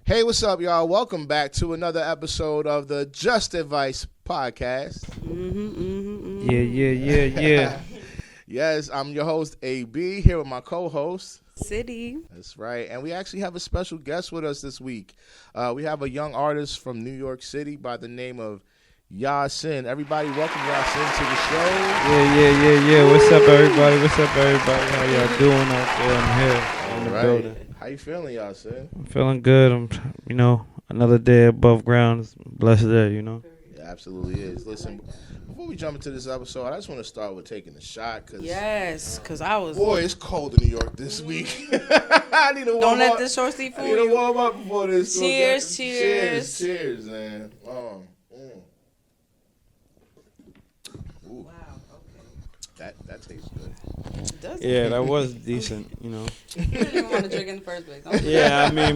Hey, what's up, y'all? Welcome back to another episode of the Just Advice podcast. Yeah. Yes, I'm your host, AB, here with my co-host, City. That's right. And we actually have a special guest with us this week. We have a young artist from New York City by the name of YAH SIN. Everybody, welcome YAH SIN to the show. Yeah. What's up, everybody? How y'all doing out there? I'm here in the building. How you feeling, YAH SIN? I'm feeling good. I'm, another day above ground. It's a blessed day, It absolutely is. Listen, before we jump into this episode, I just want to start with taking a shot. Because I was... Boy, it's cold in New York this week. I need to warm Don't up. let this short sleep fool I need to you. warm up before this. Cheers, man. Wow, That tastes good. okay. that was decent, You didn't even want to drink in the first place.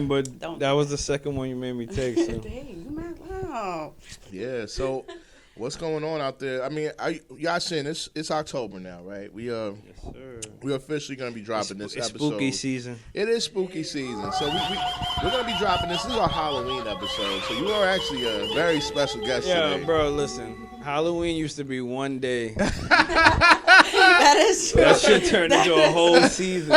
but Don't. that was the second one you made me take. So. Dang, you mad? Wow. Yeah, so what's going on out there? I mean, YAH SIN, it's October now, right? Yes, sir. We're officially going to be dropping this It's episode. spooky season. It is spooky season. So we're going to be dropping this. This is our Halloween episode. So you are actually a very special guest today. Yeah, bro, listen. Halloween used to be one day. That is true. That shit turned into a whole season.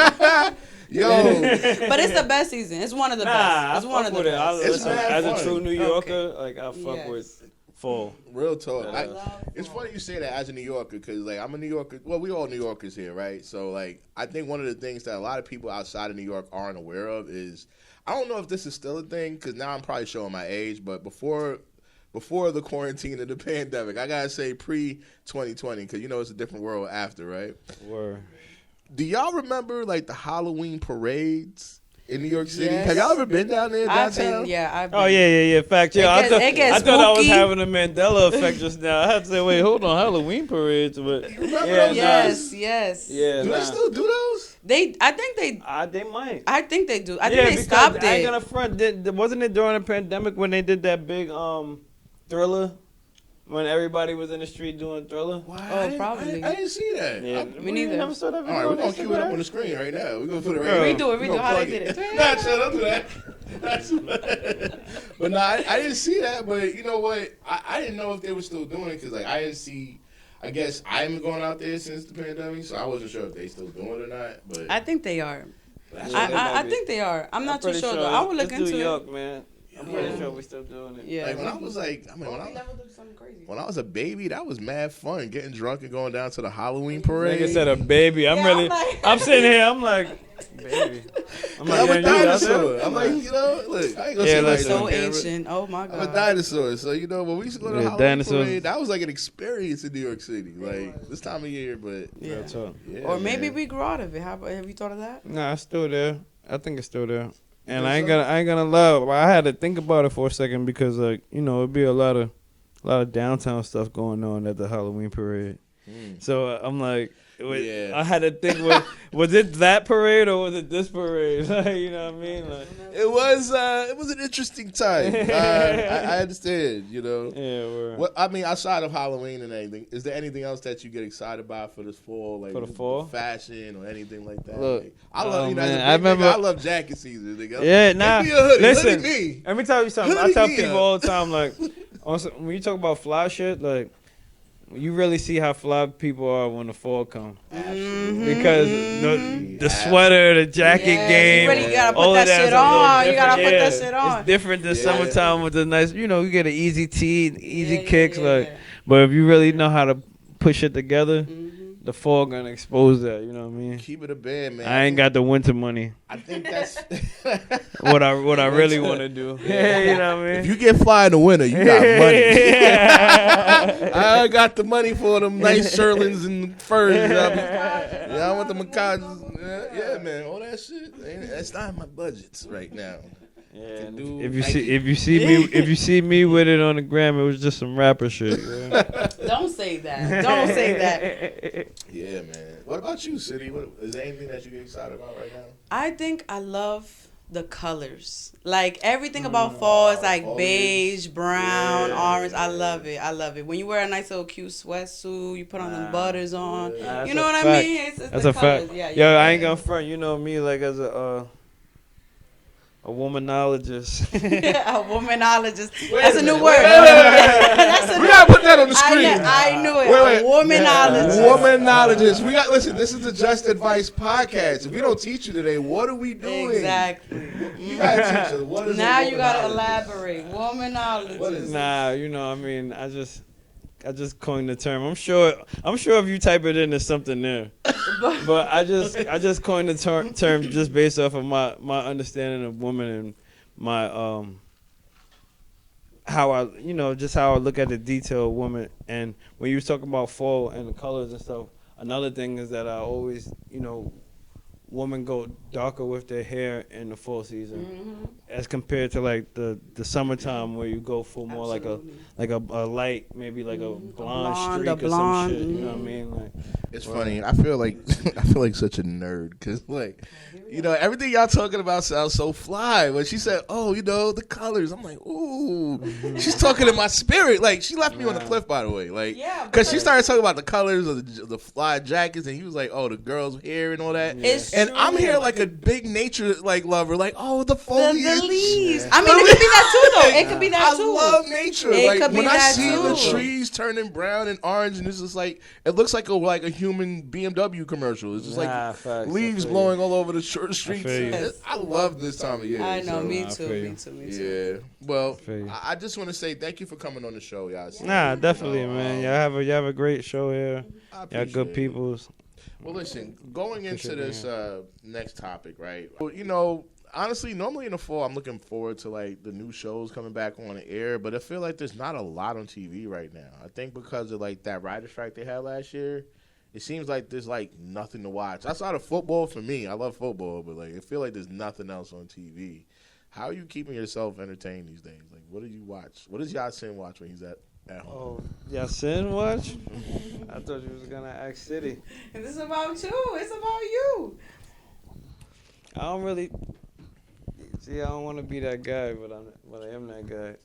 Yo. But it's the best season. It's one of the best. It's one of the best. It's mad As fun. a true New Yorker, Okay. I fuck with fall. Real talk. Yeah. It's funny you say that as a New Yorker because, I'm a New Yorker. Well, we all New Yorkers here, right? So, I think one of the things that a lot of people outside of New York aren't aware of is, I don't know if this is still a thing because now I'm probably showing my age, but before the quarantine and the pandemic, I got to say pre-2020 because, it's a different world after, right? Word. Do y'all remember, the Halloween parades in New York City? Yes. Have y'all ever been down there I've downtown? been. Oh, yeah. Fact, yeah. It gets I thought I was spooky. having a Mandela effect just now. I had to say, wait, hold on, Halloween parades, but Remember yeah, those? Yes. Yeah, Do they still do those? They might. I think they do. I think they stopped I ain't it. gonna front. Wasn't it during the pandemic when they did that big Thriller? When everybody was in the street doing Thriller? Oh, probably. I didn't see that. Yeah, Me neither. You never saw that All video right, we're on going to cue it up Instagram? on the screen right now. We're going to put it right Bro. here. Redo We're gonna how they plug did it. Nah, chill, don't do that. But no, I didn't see that. But you know what? I didn't know if they were still doing it because, I didn't see. I guess I haven't gone out there since the pandemic, so I wasn't sure if they still doing it or not. But I think they are. that's Yeah, what they I might be. think they are. I'm not too pretty sure though. I would look It's into New it. York, man. I'm pretty Yeah. sure we're still doing it. Yeah. when I was when I was a baby, that was mad fun. Getting drunk and going down to the Halloween parade. Nigga said a baby. I'm sitting here. I'm like, baby. I'm I'm a yeah, you, that's it. dinosaur. I'm like, look, I ain't gonna Yeah, say let's- that on So camera. ancient. Oh my I'm a god. dinosaur. So, when we used to go to the Yeah, Halloween dinosaurs. parade, that was like an experience in New York City. This time of year, but Yeah. Real talk. yeah. Or maybe man. we grew out of it. Have you thought of that? Nah, it's still there. I think it's still there. And think I ain't so? gonna lie. But I had to think about it for a second because it'd be a lot of downtown stuff going on at the Halloween parade. So I'm like, Yeah. I had to think, was it that parade or was it this parade? You know what I mean? It was an interesting time. I understand, Yeah, we're What I mean, outside of Halloween and anything, is there anything else that you get excited about for this fall, For the fall? fashion or anything like that? Look, I love man, as a big I remember- nigga, I love jacket season, nigga. Yeah, nah. Give me a hoodie. Listen, Hoodie me. let me tell you something. I Hoodie tell me people up. all the time, when you talk about fly shit, you really see how fly people are when the fall comes. Absolutely. Because the sweater, the jacket Yes, game, you really gotta all put of that shit that's a little on. You gotta different. put that shit on. It's different than Yeah. summertime with the nice, you get an easy tee, easy Yeah, kicks. yeah. But if you really know how to push it together, the fall gonna expose that. You know what I mean? Keep it a band, man. I ain't got the winter money. I think that's What I really want to do. Yeah, you know what I mean? If you get fly in the winter, you got money. Yeah. I got the money for them nice Sherlins and furs. I want the macadams. Yeah, man, all that shit. That's not in my budgets right now. Yeah, Can do if Nike. you see me with it on the gram, it was just some rapper shit. Don't say that. Don't say that. Yeah, man. What about you, City? Is there anything that you get excited about right now? I think I love the colors. Like everything about fall is like foliage. beige, brown, Yeah, orange. I yeah. love it. I love it. When you wear a nice little cute sweatsuit, you put on them butters on. Yeah. You know what I mean? It's That's the a fact. colors. Yeah, Yo, yeah. I ain't gonna front. You know me, like as a A womanologist. A womanologist. Wait That's a a new minute. word. That's a We new gotta put that on the screen. I knew it. Wait. A womanologist. Womanologist. We got listen. This is the Just Advice podcast. If we don't teach you today, what are we doing? Exactly. You gotta teach us. What is Now a you gotta womanologist? elaborate. Womanologist. What is Nah, you know, I mean, I just coined the term. I'm sure if you type it in, there's something there. But I just coined the term just based off of my understanding of women and my how I look at the detail of woman. And when you was talking about fall and the colors and stuff, another thing is that I always, women go darker with their hair in the fall season, as compared to like the summertime where you go for more like a light, maybe like a blonde streak or some shit. You know what I mean? Like, It's funny. I feel like such a nerd because everything y'all talking about sounds so fly. When she said, "Oh, the colors," I'm like, "Ooh," she's talking in my spirit. Like she left me on the cliff, by the way. Like, because she started talking about the colors of the fly jackets, and he was like, "Oh, the girls' hair and all that." It's and true. I'm here like a big nature lover. Like, oh, the foliage, the leaves. I mean, it could be that too, though. It could be that too. I love nature. It could be when I that see too. the trees turning brown and orange, and it's just like it looks like a human BMW commercial. It's just facts, leaves I feel blowing all over the streets. feel I love this time of year. I know, so. me too. Yeah. Well, you. I just want to say thank you for coming on the show, y'all. Nah, definitely, man. Y'all have a great show here. Y'all good peoples. Well, listen, going into this next topic, right? Well, honestly, normally in the fall, I'm looking forward to like the new shows coming back on the air, but I feel like there's not a lot on TV right now. I think because of like that writer strike they had last year, it seems like there's like nothing to watch. Outside of football, for me, I love football, but like I feel like there's nothing else on TV. How are you keeping yourself entertained these days? Like, what do you watch? What does YAH SIN watch when he's at home? Oh, YAH SIN watch? I thought you was gonna ask City. This is about you. It's about you. I don't really see. I don't want to be that guy, but I am that guy.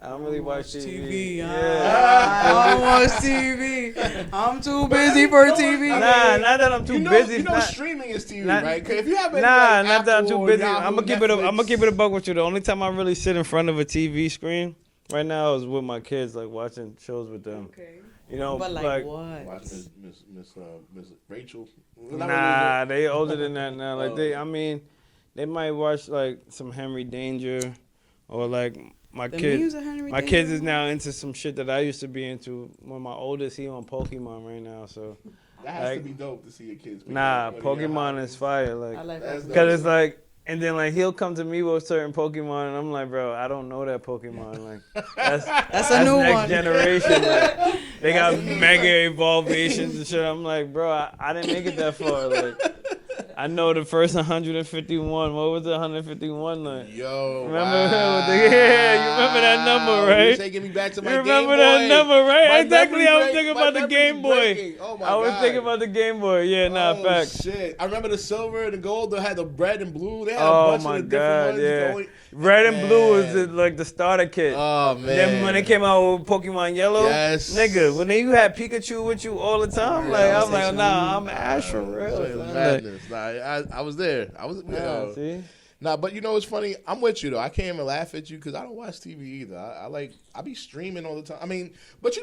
I don't really watch TV. Yeah. I don't watch TV. I'm too busy for TV. Nah, not that I'm too busy. Streaming is TV, right? If you have not that I'm too busy. Yahoo, I'm gonna keep it a buck with you. The only time I really sit in front of a TV screen right now is with my kids, like watching shows with them. Okay. But like what? Watching Miss Rachel. Nah, they older than that now. Like they might watch like some Henry Danger, or like my kids is now into some shit that I used to be into. When my oldest, he on Pokemon right now, so that has to be dope to see your kids. Pokemon is fire, like, I like that. because it's like. And then like he'll come to me with certain Pokemon, and I'm like, bro, I don't know that Pokemon. Like that's a new next one. Generation. Like, they got mega evolvations and shit. I'm like, bro, I didn't make it that far. Like I know the first 151. What was the 151 like? Yo, remember? You remember that number, right? You taking me back to my you remember Game that Boy. number, right? My Exactly. I was memory thinking about the Game Boy. breaking. Oh my I was God. thinking about the Game Boy. Yeah, facts. Shit. I remember the silver and the gold. They had the red and blue. They had a bunch of the different ones. Yeah. Red and blue was like the starter kit. Oh man. Then when they came out with Pokemon Yellow, nigga, when you had Pikachu with you all the time, I'm like, nah, I'm Ash for real. It was madness. I was there. See? Nah, but it's funny. I'm with you though. I can't even laugh at you because I don't watch TV either. I be streaming all the time. I mean, but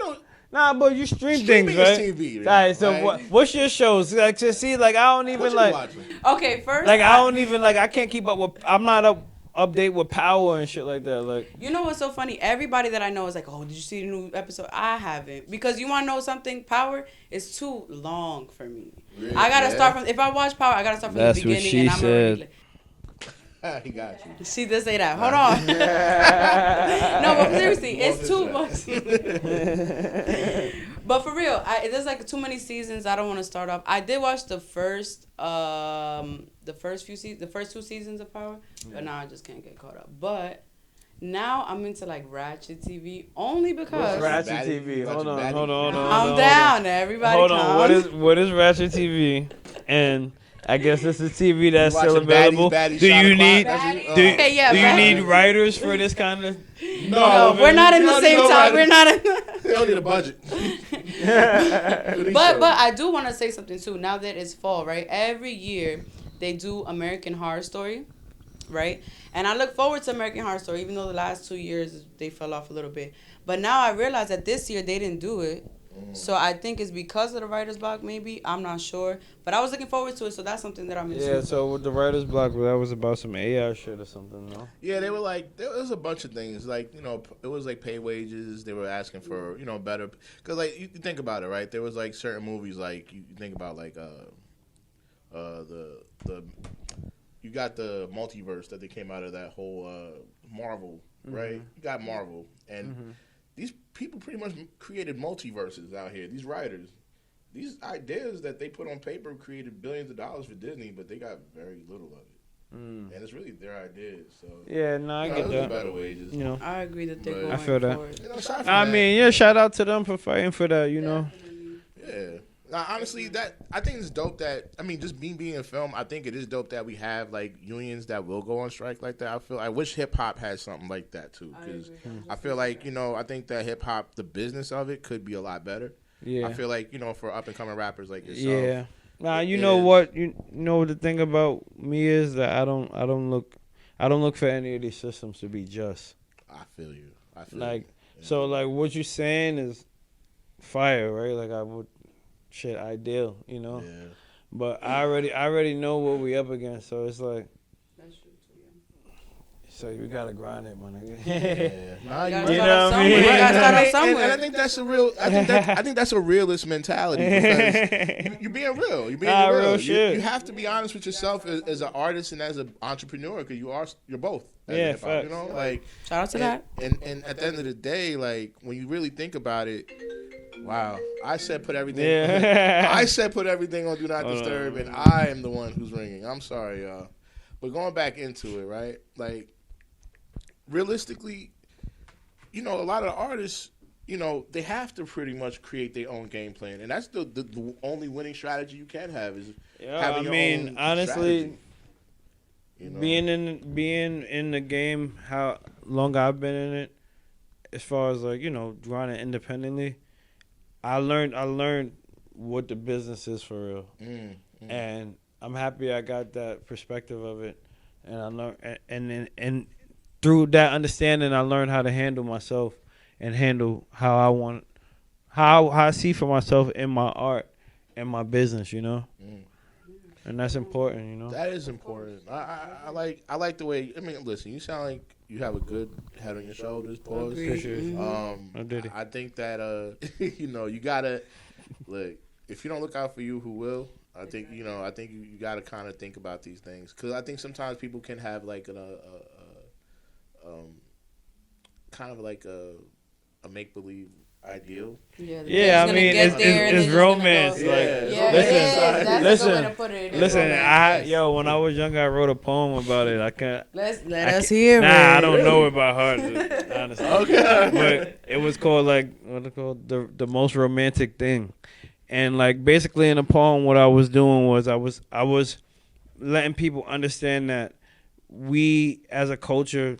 Nah, but you stream things, right? Streaming is TV. All right, so what's your shows? Like to see, like I don't even like. Okay, first. Like I don't even like. I can't keep up with. I'm not update with Power and shit like that. Like, you know what's so funny? Everybody that I know is like, oh, did you see the new episode? I haven't, because you want to know something? Power is too long for me. Really? I gotta start from. If I watch Power, I gotta start from the beginning. That's what she and I'm said. Like, he got you. She did say that. Hold on. No, but seriously, it's too much. But for real, there's like too many seasons. I don't want to start off. I did watch the first two seasons of Power, but now I just can't get caught up. But now I'm into like Ratchet TV only because Ratchet TV. Hold on. I'm down. Everybody, hold on. What is Ratchet TV? And I guess this is TV that's still available. Do you need writers for this kind of? No, we're not in the same time. We're not in. They don't need a budget. But I do want to say something too. Now that it's fall, right? Every year they do American Horror Story. right? And I look forward to American Horror Story, even though the last 2 years they fell off a little bit. But now I realize that this year they didn't do it. So I think it's because of the writer's block, maybe. I'm not sure. But I was looking forward to it, so that's something that I'm into. Yeah, so with the writer's block, that was about some AI shit or something, no? Yeah, they were like, there was a bunch of things. Like, it was like pay wages. They were asking for, better. Because, like, you think about it, right? There was, like, certain movies, like, you think about, like, you got the multiverse that they came out of that whole Marvel, right? You got Marvel. And these people pretty much created multiverses out here. These writers, these ideas that they put on paper created billions of dollars for Disney, but they got very little of it. And it's really their ideas. So yeah, no, I get that. Better wages. I agree that they're going I feel that. forward. Shout out to them for fighting for that. Yeah. Now, honestly, I think it's dope that just being in film. I think it is dope that we have like unions that will go on strike like that. I wish hip hop had something like that too, because I feel like I think that hip hop, the business of it, could be a lot better. Yeah, I feel like for up and coming rappers like yourself. Yeah. Now know what the thing about me is that I don't look for any of these systems to be just. I feel you. So like what you're saying is fire, right? Like I would. Shit, ideal, Yeah. But I already know what we up against, so it's like. That's true too, yeah. So you gotta grind it, my nigga. Yeah. You know what I mean? You gotta start off somewhere. And I think that's a real. I think that's a realist mentality because you're being real. You're being real. You have to be honest with yourself as an artist and as an entrepreneur because you're both. Yeah, facts. Shout out to that. And at the end of the day, like when you really think about it. Wow, I said put everything. Yeah. I said put everything on Do Not Disturb, and I am the one who's ringing. I'm sorry, y'all. But going back into it, right? Like, realistically, a lot of the artists, they have to pretty much create their own game plan, and that's the only winning strategy you can have is having your own honestly, strategy. Being in the game, how long I've been in it, as far as like grinding independently. I learned what the business is for real, and I'm happy I got that perspective of it, and I learned, and through that understanding, I learned how to handle myself and handle how I see for myself in my art and my business, and that's important, That is important. I like the way. Listen, you sound like you have a good head on your shoulders. Pause. I think that you gotta look. If you don't look out for you, who will? I think you gotta kind of think about these things because I think sometimes people can have like kind of like a make believe ideal. Yeah, I mean it's romance. Listen. When I was younger, I wrote a poem about it. Let us hear it. I don't know it by heart, honestly. Okay, but it was called the most romantic thing, and like basically in the poem, what I was doing was I was letting people understand that we as a culture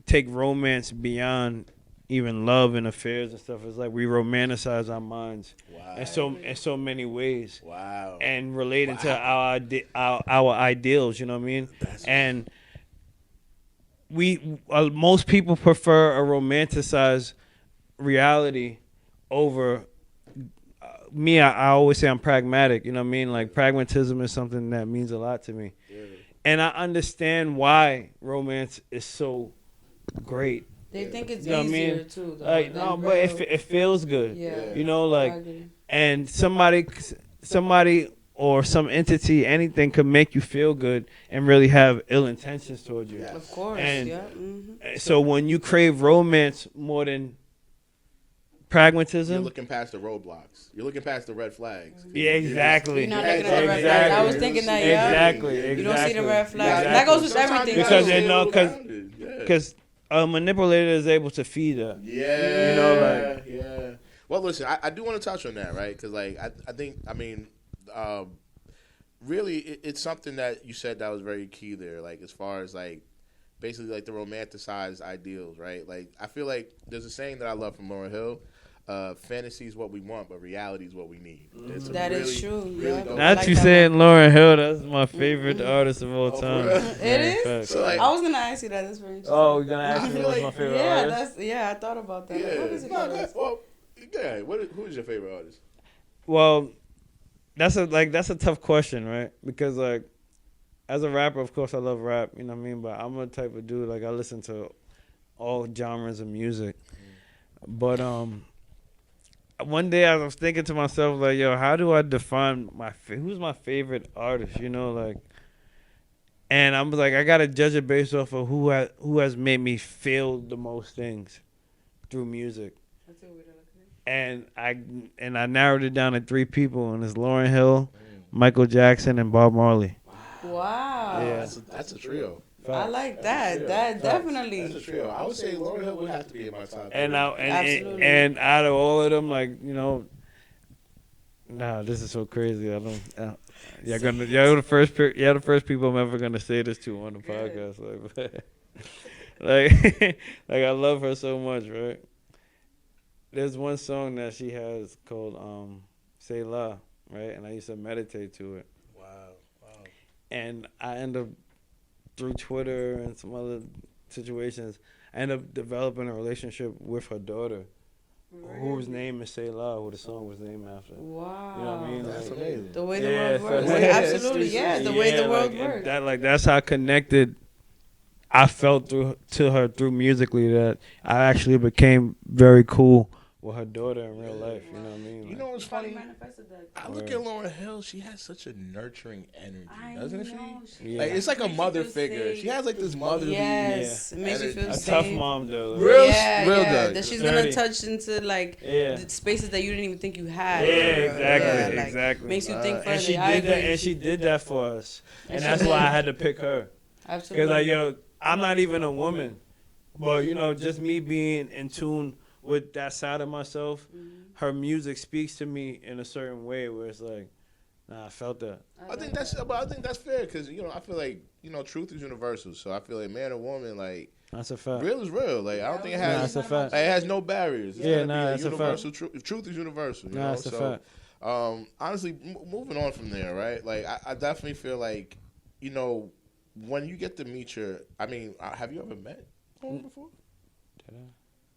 take romance beyond even love and affairs and stuff. It's like we romanticize our minds in so many ways. Wow. And relating to our ideals, you know what I mean? And we most people prefer a romanticized reality over me. I always say I'm pragmatic, you know what I mean? Like pragmatism is something that means a lot to me. Yeah. And I understand why romance is so great. They think it's easier too. Though. Like no, but it feels good. Yeah. And somebody or some entity, anything could make you feel good and really have ill intentions towards you. Of course. And so when you crave romance more than pragmatism, you're looking past the roadblocks. You're looking past the red flags. Yeah, exactly. You're not looking at the red flags. I was thinking that. Exactly. You don't see the red flags. That goes with everything. Because a manipulator is able to feed her. Yeah. Yeah. Well, listen, I do want to touch on that, right? Because, really, it's something that you said that was very key there. Like, as far as, basically, the romanticized ideals, right? Like, I feel like there's a saying that I love from Lauryn Hill. fantasy is what we want, but reality is what we need. It's a That really, is true. really Yeah. dope- Not like you that saying one. Lauryn Hill. That's my favorite artist of all Oh, for time. real? It Yeah, is? facts. So, like, I was gonna ask you that. That's very interesting. Oh, you're gonna ask I me feel what's like- my favorite yeah, artist? I thought about that. Like, what is it No, called? well, yeah. Who is your favorite artist? Well, that's a tough question, right? Because like, as a rapper, of course, I love rap. You know what I mean? But I'm a type of dude like I listen to all genres of music. But one day I was thinking to myself like, yo, how do I define who's my favorite artist? You know, like, and I'm like, I gotta judge it based off of who has made me feel the most things through music. And I narrowed it down to 3 people, and it's Lauryn Hill, Michael Jackson, and Bob Marley. Wow. Yeah. That's a trio. I like that. That definitely. That's a trio. I would say Lauryn Hill would have to be in my top. Absolutely. And out of all of them, like, you know, nah, this is so crazy. I don't. You're the first people I'm ever gonna say this to on the podcast. Like, like I love her so much, right? There's one song that she has called "Say La," right? And I used to meditate to it. Wow. And I end up through Twitter and some other situations, I end up developing a relationship with her daughter, whose name is Say La, who the song was named after. Wow. You know what I mean? That's Like, amazing. The way the Yeah, world works. so- Like, Yeah, absolutely, yeah. The way the world like, works. That's how connected I felt to her through musically, that I actually became very cool with her daughter in real life. You know what I mean? You Like, know what's funny? manifested that. I look at Lauryn Hill. She has such a nurturing energy, doesn't she? Yeah. Like, it's like a Makes you mother feel figure. safe. She has like this motherly. Yes, it makes you feel a safe. tough mom though. Like, Real- yeah, real yeah. good. That she's Sturdy. gonna touch into like Yeah. the spaces that you didn't even think you had. Yeah, exactly, like, exactly. Makes you think further. And she I did that, agree. and she did that for us, and And that's she why did. I had to pick her. Absolutely. Because like, yo, I'm not even a woman, but you know, just me being in tune with that side of myself, her music speaks to me in a certain way where it's like, nah, I felt that. I think that's fair because I feel like truth is universal. So I feel like man or woman, like That's a fact. real is real. Like I don't think it Nah, has. that's a fact. Like, it has no barriers. It's Yeah, gonna nah, be a that's a universal truth. Truth is universal. You Nah, know? that's a So, fact. honestly, moving on from there, right? Like I definitely feel like, when you get to meet have you ever met Lauren before?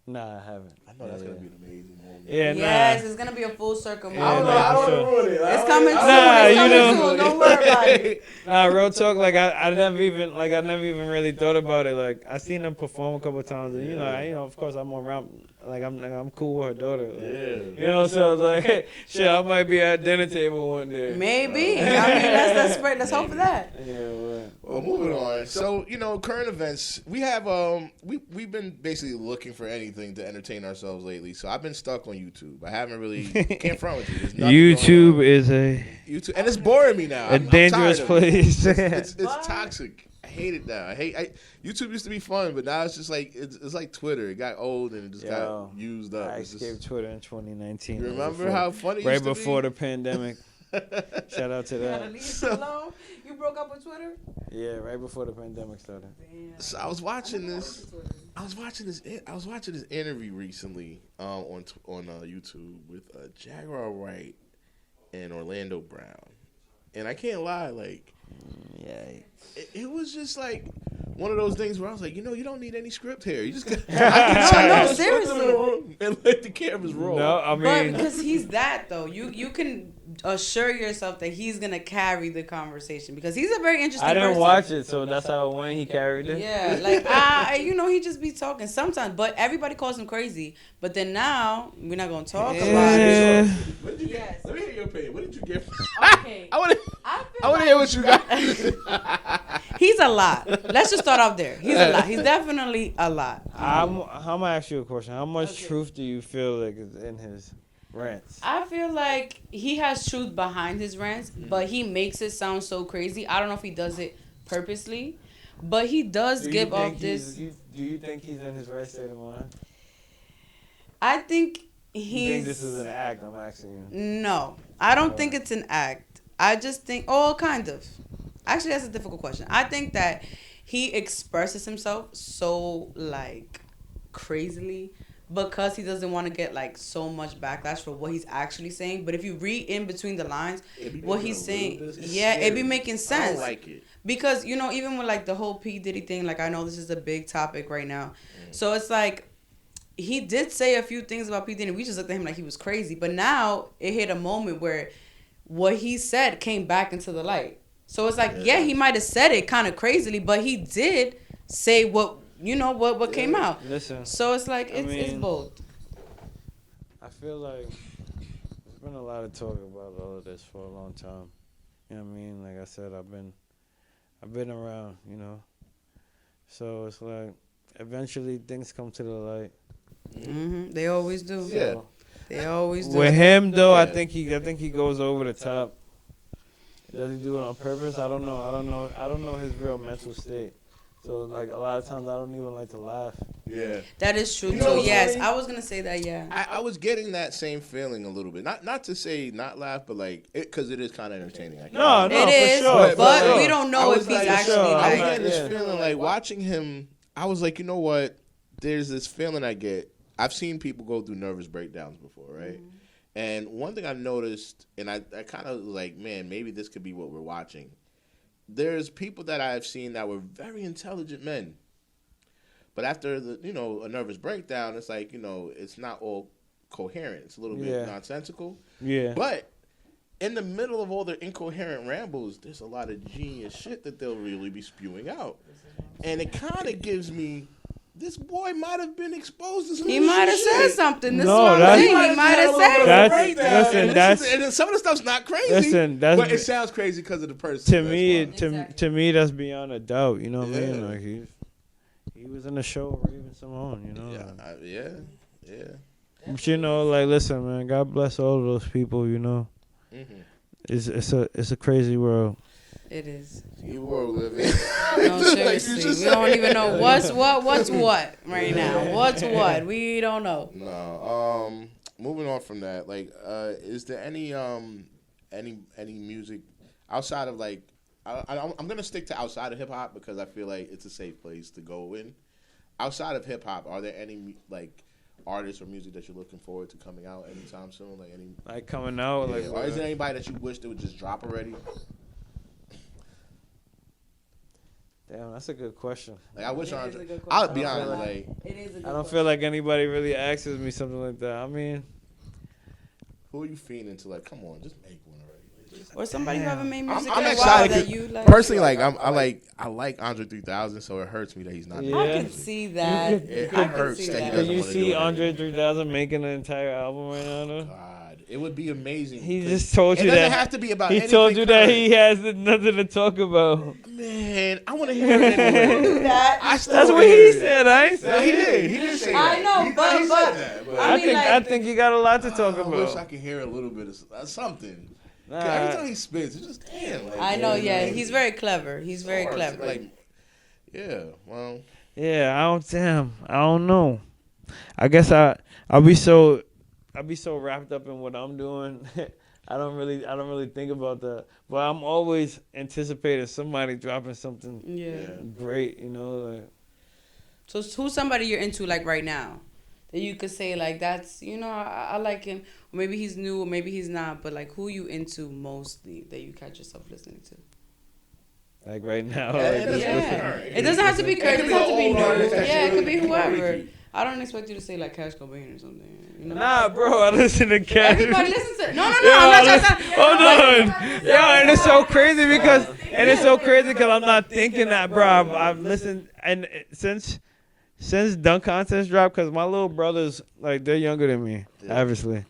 Nah, I haven't. I know that's gonna be an amazing moment. Yeah, Yes, nah. it's gonna be a full circle. Yeah, moment. nah, I for don't sure. ruin it. It's coming soon. Nah, It's you coming know. soon. Don't worry about it. Nah, real talk. Like I never even really thought about it. Like I seen them perform a couple of times, and of course I'm around. Like I'm cool with her daughter. Like, Yeah. you know, so like, shit, I might be at dinner table one day. Maybe. I mean, let's pray. Let's hope for that. Yeah, right. Well, moving on. So, current events. We have we've been basically looking for anything to entertain ourselves lately. So I've been stuck on YouTube. I haven't really can't front with you. There's nothing YouTube going on. is a YouTube, and it's boring me now. I'm dangerous tired of it. place. It's toxic. I hate it now. YouTube used to be fun, but now it's just like it's like Twitter. It got old and it just got used up. I It's just- escaped Twitter in 2019. You right remember before- how funny it right used to before be? the pandemic. Shout out to You gotta that. leave it alone. You broke up with Twitter? Yeah, right before the pandemic started. Damn. So I was watching this. I was watching this interview recently on YouTube with Jaguar Wright and Orlando Brown, and I can't lie, like Yeah. it was just like one of those things where I was like, you don't need any script here. You just got No, seriously. and let the cameras roll. No, I But mean, because he's that though, you can assure yourself that he's gonna carry the conversation because he's a very interesting. I didn't person. watch it, so that's how when he carried it. Yeah, like he just be talking sometimes, but everybody calls him crazy. But then now we're not gonna talk about it. What did you get? Yes. Let me hear your opinion. What did you get? Okay, I want to hear what you got. He's a lot. Let's just start off there. He's a lot. He's definitely a lot. I'm gonna ask you a question. How much truth do you feel like is in his rants? I feel like he has truth behind his rants, but he makes it sound so crazy. I don't know if he does it purposely, but he does give off this. Do you think he's in his right state of mind? I think You he's. think this is an act? I'm asking you. No, I don't think it's an act. I just think, kind of. Actually, that's a difficult question. I think that he expresses himself so, like, crazily because he doesn't want to get like so much backlash for what he's actually saying. But if you read in between the lines, what he's saying, it be making sense. I don't like it. Because, you know, even with like the whole P. Diddy thing, like I know this is a big topic right now. So it's like, he did say a few things about P. Diddy. We just looked at him like he was crazy. But now it hit a moment where what he said came back into the light. So it's like, yeah, he might have said it kind of crazily, but he did say what, you know, what came out. Listen. So it's like, it's both. I feel like there's been a lot of talk about all of this for a long time. You know what I mean? Like I said, I've been around, you know. So it's like, eventually things come to the light. They always do. Yeah. They always do. With him though, I think he goes over the top. Does he do it on purpose? I don't know his real mental state. So like a lot of times I don't even like to laugh. Yeah. That is true You too. know what's Yes, funny? I was gonna say that. Yeah. I was getting that same feeling a little bit. Not to say not laugh, but like because it is kind of entertaining. No, It is, for sure. but we don't know I if was he's like, actually sure, I was like. getting this Yeah. feeling like watching him. I was like, you know what? There's this feeling I get. I've seen people go through nervous breakdowns before, right? And one thing I noticed, and I kind of like, man, maybe this could be what we're watching. There's people that I've seen that were very intelligent men, but after a nervous breakdown, it's like, it's not all coherent. It's a little bit nonsensical. Yeah. But in the middle of all their incoherent rambles, there's a lot of genius shit that they'll really be spewing out. And it kind of gives me, this boy might have been exposed to some He might have said shit. something. This No, is what I'm that's- saying. He might have said That's- something. listen, And some of the stuff's not crazy. Listen, but it sounds crazy because of the person. To me, That's why. to me, that's beyond a doubt. You know what I Yeah. mean? Like he was in the show Raven Simone. You know. Yeah. But you know, like, listen, man. God bless all of those people. You know, it's a crazy world. It is. You were living. No, seriously, we don't even know what's what right now. What's what? We don't know. No. Moving on from that, like, is there any music outside of like? I'm gonna stick to outside of hip hop because I feel like it's a safe place to go in. Outside of hip hop, are there any like artists or music that you're looking forward to coming out anytime soon? Like coming out, yeah, like. or is there anybody that you wish they would just drop already? Damn, that's a good question. Like, I wish It is a good I'll question. be honest, like, It is a good I don't feel like anybody really asks me something like that. I mean, who are you feeding to? Like, come on, just make one already. Like, Or somebody who ever made music I'm in a while excited. that you like. Personally, like, I like Andre 3000, so it hurts me that he's not. Yeah. I can see that. It I can hurts see that he that. can doesn't you wanna do see it Andre 3000 making an entire album right now? Though? God, it would be amazing. He 'cause just told you it doesn't that. have to be about. He anything told you that current. he has nothing to talk about. Man, I want to hear it anyway. I still That's wanna what hear he it. said. I ain't No, say he that. did. He did say I that. know, He but- said that, but I mean, I like- think you got a lot to talk I wish I about. could hear a little bit of something. 'Cause Nah, every time he spits, it's just damn. Like, I know, yeah. like, He's very clever. He's very hard. clever. Like, yeah, well, yeah, I don't know. I guess I'll be so wrapped up in what I'm doing. I don't really think about that. But I'm always anticipating somebody dropping something Yeah. great, you know. Like, So who's somebody you're into like right now? That you could say like that's, I like him. Or maybe he's new or maybe he's not. But like who you into mostly that you catch yourself listening to? like right now. Yeah, like it this- doesn't this- have to be Yeah. current. It doesn't have to be It current. It could doesn't have to be be an old artist new. that's Yeah, it could be really whoever. repeat. I don't expect you to say like Cash Cobain or something. Nah, bro, I listen to Cash. Everybody listens to. No. Yo, I'm not trying to. hold on. Yo, and it's so crazy because I'm not thinking that, bro. I've listened and since Dunk Contest dropped, because my little brothers, like, they're younger than me, obviously.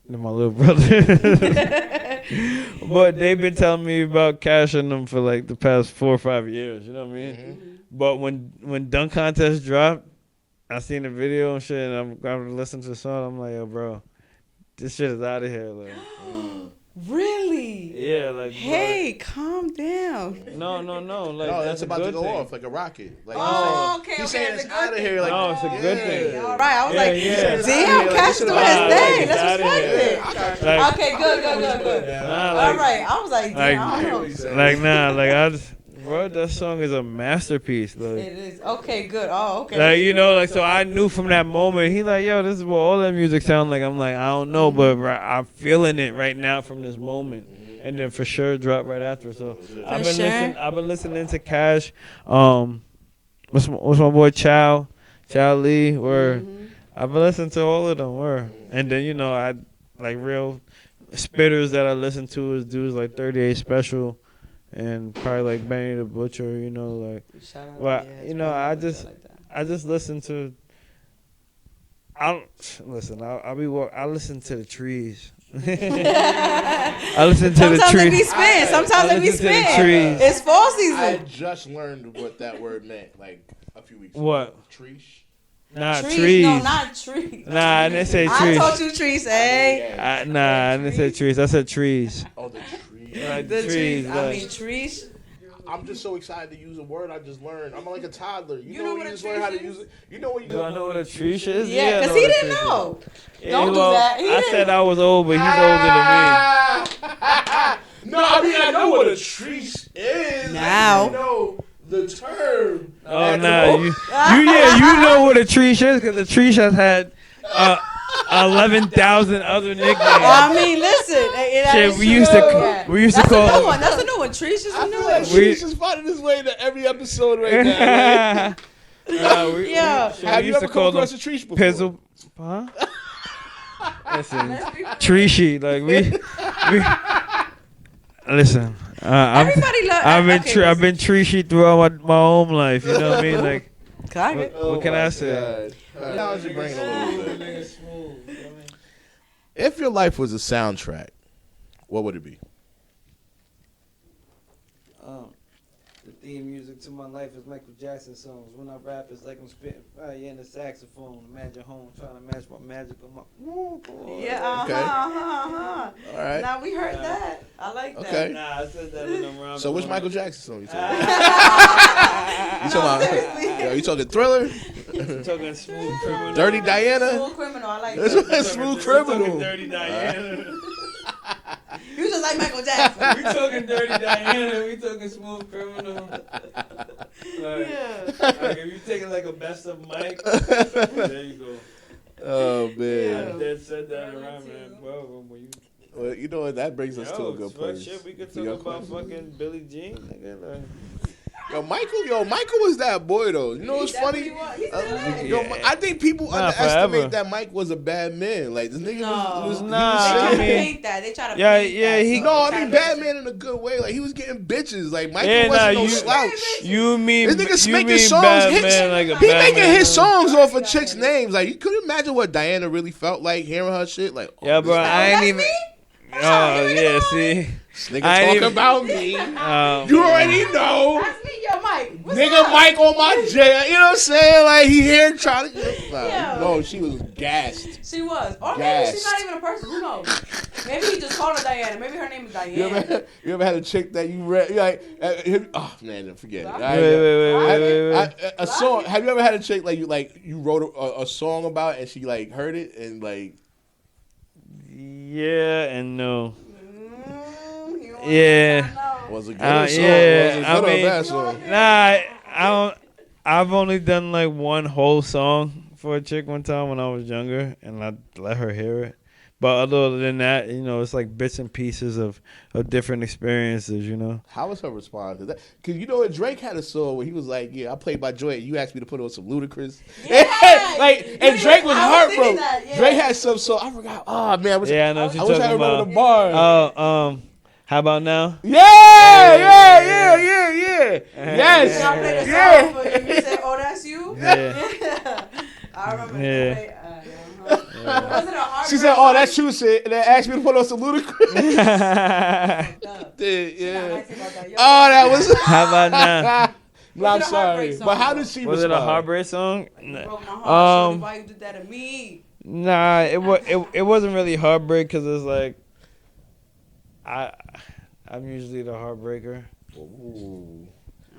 They're my little brother. But they've been telling me about Cash and them for like the past 4 or 5 years. You know what I mean? But when Dunk Contest dropped, I seen the video and shit, and I'm listening to the song. I'm like, yo, bro, this shit is out of here. Like, Really? yeah, like, Hey, calm down. bro. No. Like, no, that's a about to good go thing. off like a rocket. Like, Oh, he's okay, saying it's it's a good out of here. Like, No, it's a good thing. All right, I was Yeah, like, yeah. damn, Cash is doing his Nah, thing. like, Let's outta respect here. it. Like, Okay, good. nah, All like, right, I was like, damn, I don't know. like, nah, like, I just, bro. That song is a masterpiece. Like, It is. Okay, good. Oh, okay. like you know, like so I knew from that moment. He like, yo, this is what all that music sound like. I'm like, I don't know, but I'm feeling it right now from this moment. And then for sure drop right after. So I've been listening to Cash. What's my boy Chow Lee? Where I've been listening to all of them. Where and then you know I like real spitters that I listen to is dudes like 38 Special and probably like Benny the Butcher. You know like, but you know I just listen to. I listen to the trees. I listen to Sometimes the trees. they be spin. Sometimes they be spin. It's fall season. I just learned what that word meant like a few weeks ago. What? Trees. Nah, trees. No, not trees. Nah, I didn't say trees. I told you trees, eh? I didn't say trees. I said trees. Oh, the trees. The trees. I mean trees. I'm just so excited to use a word I just learned. I'm like a toddler. You know when you just learn how to use it. You know when you do I know what a tree is? Yeah, because he didn't know. Yeah, Don't do that. I said I was old, but he's older than me. No, I mean I know what a tree is. Now. I know the term. Oh no, you know what a tree is because the tree has had 11,000 other nicknames. I mean, listen. Shit, we used to call. That's a new one. That's a new one. Trees is a new one. Trees is finding his way to every episode right now. Have you ever come across a tree before? Pizzle, huh? Listen, tree sheet like we listen. I've been tree sheet throughout my home life. You know what I mean? Like, what can I say? Now you bring a little bit. If your life was a soundtrack, what would it be? The theme music to my life is Michael Jackson songs. When I rap, it's like I'm spitting fire in the saxophone. Imagine home trying to match my magical. Yeah, Okay. All right. Now we heard that. I like that. Okay. Nah, I said that in the rhyme. So which Michael Jackson song you talking about? You talking Thriller? You talking Smooth Criminal? Dirty Diana? Smooth Criminal. I like that. Smooth Criminal. Dirty Diana. You just like Michael Jackson. We talking Dirty Diana. We talking Smooth Criminal. Like, if you taking like a best of Mike, there you go. Oh man. Dad said that around, man. Bro, Well, you know what? That brings us to a good place. Shit, we could talk about fucking Billie Jean, nigga. Like. Michael was that boy though. You know what's funny? I think people underestimate that Mike was a bad man. Like this nigga was they try to paint that. They try to paint that. I mean bad man in a good way. Like he was getting bitches. Like Michael wasn't no slouch. You mean this nigga's making songs? He making his songs off of chicks' names. Like you could imagine what Diana really felt like hearing her shit. Like bro, I ain't even. Oh yeah, see. Nigga talking about me. You already know. That's me, yo, Mike. Nigga Mike on my jail. You know what I'm saying? Like he here trying to. No, she was gassed. She was. Or maybe she's not even a person. Who knows? Maybe he just called her Diana. Maybe her name is Diana. You ever had a chick that you read? Like, oh man, forget it. Wait. A song. Have you ever had a chick you wrote a song about and she like heard it and like? Yeah and no. Yeah. Was it good song? Was it good or bad song? Nah, I've only done like one whole song for a chick one time when I was younger, and I let her hear it. But other than that, you know, it's like bits and pieces of different experiences, you know. How was her response to that? Because you know what, Drake had a song where he was like, "Yeah, I played by Joy, and you asked me to put on some Ludacris." Yeah, and Drake was heartbroken. Yeah. Drake had some song. I forgot. Oh man, I know what you're talking wish I remember the bar. Oh, how about now? Yeah. Yes. I played a song for you. You said, "Oh, that's you." Yeah. I remember. Yeah. Was it a hard She said, "Oh, that's you." Said, and then asked me to put on some Ludacris. Yeah. Oh, that was. How about now? No, I'm sorry, but how did she respond? Was it a heartbreak song? Broke my heart. Why you did that to me? Nah, it wasn't really heartbreak because it's like I'm usually the heartbreaker. Ooh.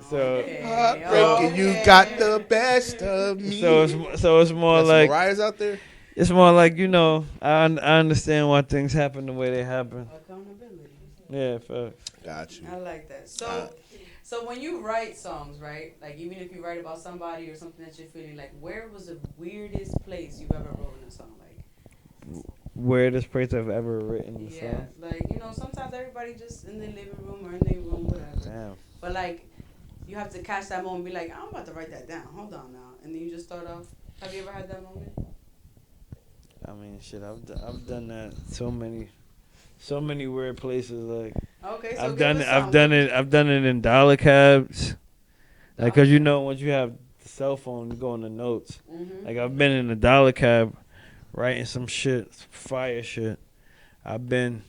So heartbreaking, you got the best of me. So it's more like Mariah's out there. It's more like, you know, I understand why things happen the way they happen. Accountability. Yeah, facts. Got you. I like that. So So when you write songs, right? Like even if you write about somebody or something that you're feeling, like where was the weirdest place you've ever wrote in a song? Like Weirdest place I've ever written the yeah, song. like sometimes everybody just in their living room or in their room, whatever. Damn. But like you have to catch that moment, and be like, I'm about to write that down. Hold on now, and then you just start off. Have you ever had that moment? I mean, shit. I've done that so many weird places. Like Okay, so I've give done us it. I've some. done it. I've done it in dollar cabs. Like, cause once you have the cell phone, you go in the notes. Mm-hmm. Like I've been in a dollar cab, writing some shit, fire shit. I've been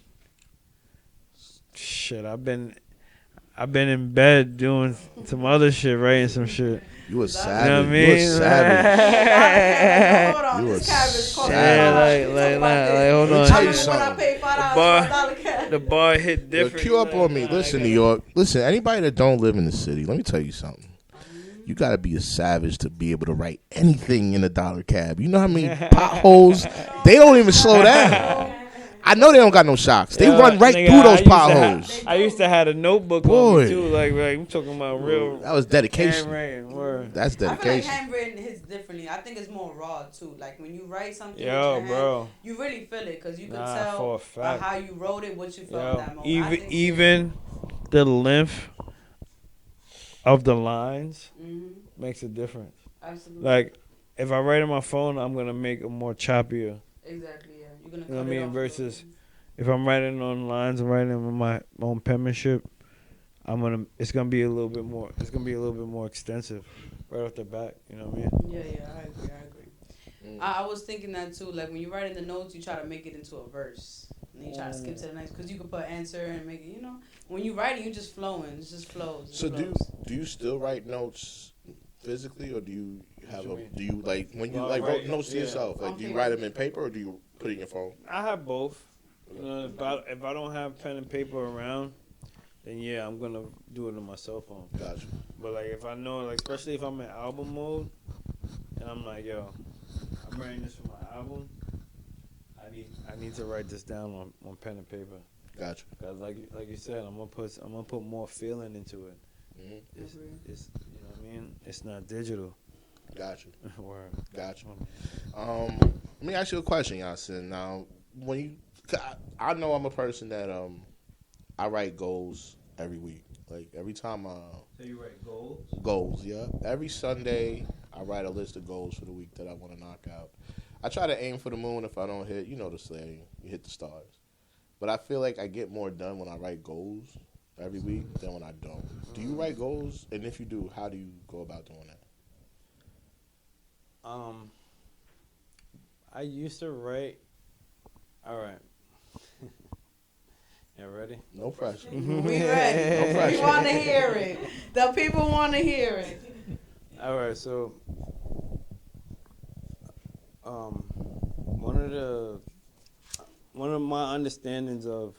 in bed doing some other shit, writing some shit. You a You know savage. what I mean? You a savage. Hold on, You this a cab is costing Yeah, $5. like, hold Let me on. tell I you remember when I something. paid $5 The for bar- a dollar cab. The bar hit Yo, different. cue up like, on me. nah, Listen, I New gotta- York. Listen, anybody that don't live in the city, let me tell you something. You gotta be a savage to be able to write anything in a dollar cab. You know how many potholes? They don't even slow down. I know they don't got no shocks. They run right nigga, through those I used to potholes. I used to have a notebook on Boy. me too. Like I'm talking about real That was dedication. handwriting. Word. That's I feel like dedication. handwritten hits differently. I think it's more raw too. Like when you write something with Yo, your hand, bro. you really feel it because you can Nah, tell for a by fact. how you wrote it, what you felt in Yo, that moment. I think, even the length of the lines Mhm. makes a difference. Absolutely. Like if I write on my phone, I'm gonna make it more choppier. Exactly. Yeah. You're gonna. You know what I cut it mean? off a little Versus bit. if I'm writing on lines and writing on my own penmanship, it's gonna be a little bit more. It's gonna be a little bit more extensive right off the bat. You know what I mean? Yeah, I agree. I was thinking that too. Like when you write in the notes, you try to make it into a verse, and then you try to skip to the next because you could put answer and make it. When you writing, you just flowing. It just flows. So do you still write notes physically, or do you like when you like wrote notes to yourself? Like do you write them in paper, or do you put it in your phone? I have both. If I don't have pen and paper around, then yeah, I'm gonna do it on my cell phone. Gotcha. But like if I know, like especially if I'm in album mode, and I'm like, yo, I'm writing this for my album. I need to write this down on pen and paper. Gotcha. Cause like you said, I'm gonna put more feeling into it. Mm-hmm. It's you know what I mean. It's not digital. Gotcha. Word. Gotcha. Let me ask you a question, YAH SIN. Now, I know I'm a person that I write goals every week. Like every time So you write goals? goals, yeah. Every Sunday I write a list of goals for the week that I want to knock out. I try to aim for the moon. If I don't hit, you know the saying, you hit the stars. But I feel like I get more done when I write goals every week than when I don't. Do you write goals? And if you do, how do you go about doing that? I used to write. All right. Yeah, ready? No pressure. We ready. No pressure. We want to hear it. The people want to hear it. All right. So, one of my understandings of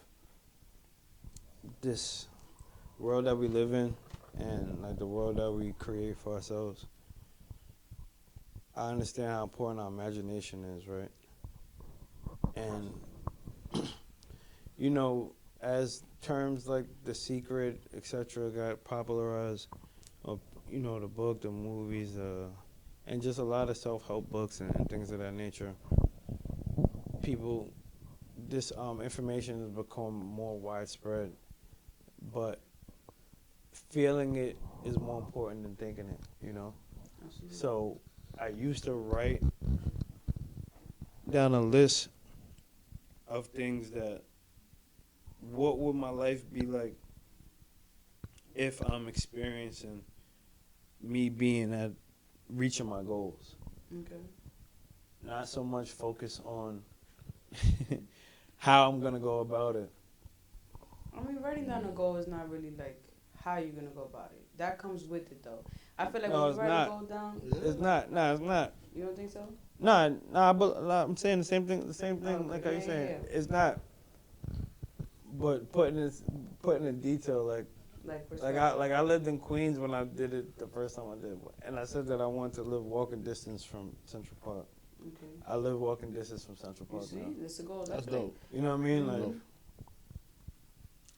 this world that we live in, and like the world that we create for ourselves, I understand how important our imagination is, right? And as terms like The Secret, etc., got popularized, the book, the movies, and just a lot of self-help books and things of that nature, this information has become more widespread, but feeling it is more important than thinking it, Absolutely. So I used to write down a list of things that, what would my life be like if I'm experiencing me being at reaching my goals. Okay. Not so much focus on how I'm going to go about it. I mean, writing down a goal is not really like how you're gonna go about it. That comes with it, though. I feel like No, when it's you write not. a goal down, It's not. Nah, it's not. you don't think so? Nah, but I'm saying the same thing. Okay, Like how you yeah, saying, yeah. it's not. But putting in detail, like I lived in Queens when I did it the first time I did it, and I said that I wanted to live walking distance from Central Park. Okay. I live walking distance from Central You Park see, now. that's a goal. That's That's dope. You know what I mean? Like, Mhm.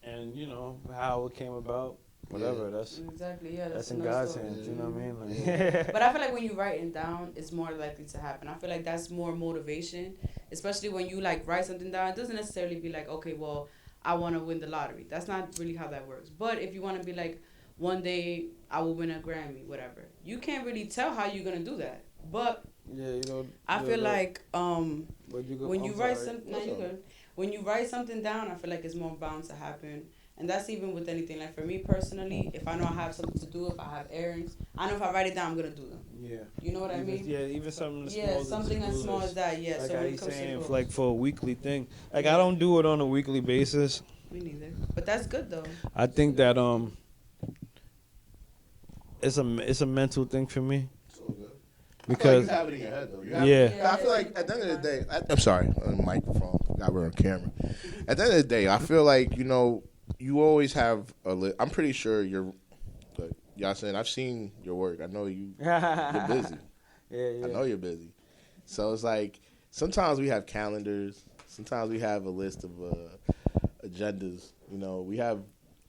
and how it came about. whatever. That's exactly, yeah. that's in another God's story. hands. You know what I mean? Like, But I feel like when you write it down, it's more likely to happen. I feel like that's more motivation, especially when you like write something down. It doesn't necessarily be like, okay, well, I want to win the lottery. That's not really how that works. But if you want to be like, one day I will win a Grammy, whatever. You can't really tell how you're gonna do that. But yeah, you know. I feel like when you write something, no, you good. When you write something down, I feel like it's more bound to happen. And that's even with anything. Like for me personally, if I know I have something to do, if I have errands, I know if I write it down, I'm gonna do them. Yeah. You know what I mean? Yeah, even something as small Yeah, as something as small as that. Yeah. Like So how when you it comes to saying, books, like for a weekly thing. Like I don't do it on a weekly basis. me neither. But that's good though. I think that it's a mental thing for me. Because you have it in your head though. Yeah. I feel like at the end of the day, I'm sorry, on the microphone. Got we're on camera. At the end of the day, I feel like you always have I'm pretty sure YAH, I've seen your work. I know you're busy. Yeah. I know you're busy. So it's like sometimes we have calendars. Sometimes we have a list of agendas. We have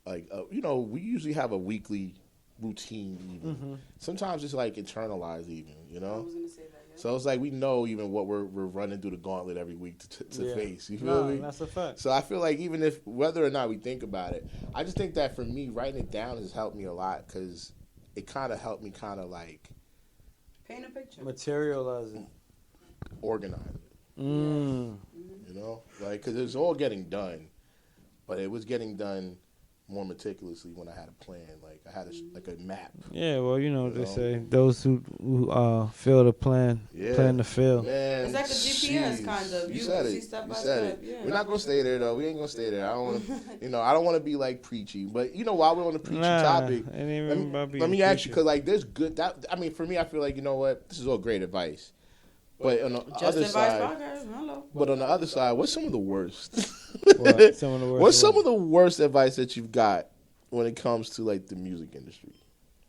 we usually have a weekly routine even. Mm-hmm. Sometimes it's like internalized even, I was gonna say that. Yeah. So it's like we know even what we're running through the gauntlet every week to face. You feel me? That's a fact. So I feel like even if whether or not we think about it, I just think that for me writing it down has helped me a lot because it kind of helped me like Paint a picture. Materializing. organize it. Mm. Like because it was all getting done, but it was getting done more meticulously when I had a plan. Like I had a map. Yeah, well, they say those who fail to plan to fail. Man, It's like a GPS kind of. You You said see it. step You by said step. it. Yeah. We're not gonna stay there though. We ain't gonna stay there. I don't want to. I don't want to be like preachy. But while we're on the preachy topic, Ain't even about being let me ask preachy. you because like there's good. For me, I feel like this is all great advice. But on the Just other Advice side, Podcast. Hello. but on the other side, what's some of the worst? What? Some of the worst. What's some of the worst advice that you've got when it comes to like the music industry?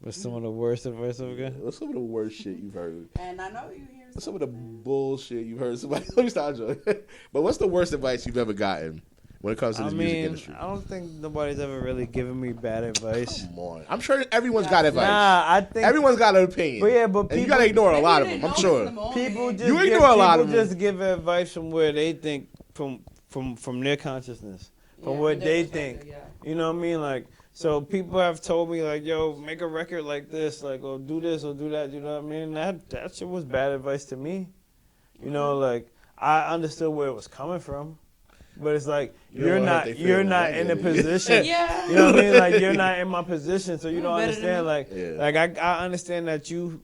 What's some of the worst advice I've got? What's some of the worst shit you've heard? And I know you hear What's some of the bullshit you've heard somebody? Let me stop joking. But what's the worst advice you've ever gotten when it comes to this music industry? I don't think nobody's ever really given me bad advice. Come on, I'm sure everyone's got advice. Nah, I think Everyone's got an opinion. But yeah, but and you people- gotta ignore a Maybe lot of they them. I'm know sure. in the moment. people just You give, ignore a lot people of them. just give advice from where they think from their consciousness, from Yeah, what their they perspective, think. yeah. You know what I mean? Like, so people have told me like, yo, make a record like this, like, or do this or do that. You know what I mean? That shit was bad advice to me. Like I understood where it was coming from, but it's like you're not in a position. Yeah. You know what I mean? Like you're not in my position, so you don't Better than understand. me. Like I understand that you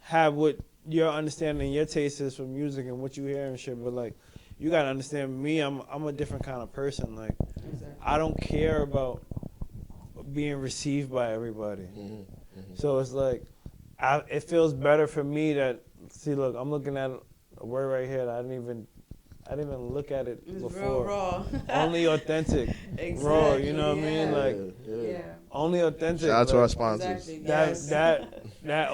have what your understanding, your taste is for music and what you hear and shit. But like, you gotta understand me. I'm a different kind of person. Like, Exactly. I don't care about being received by everybody. Mm-hmm. So it's like, it feels better for me that. See, look, I'm looking at a word right here that I didn't even look at it It's before. real raw. Only authentic, Exactly. raw. You know what I mean? Yeah. Like Yeah. only authentic. Shout out to our like, sponsors. Exactly. that Yes. that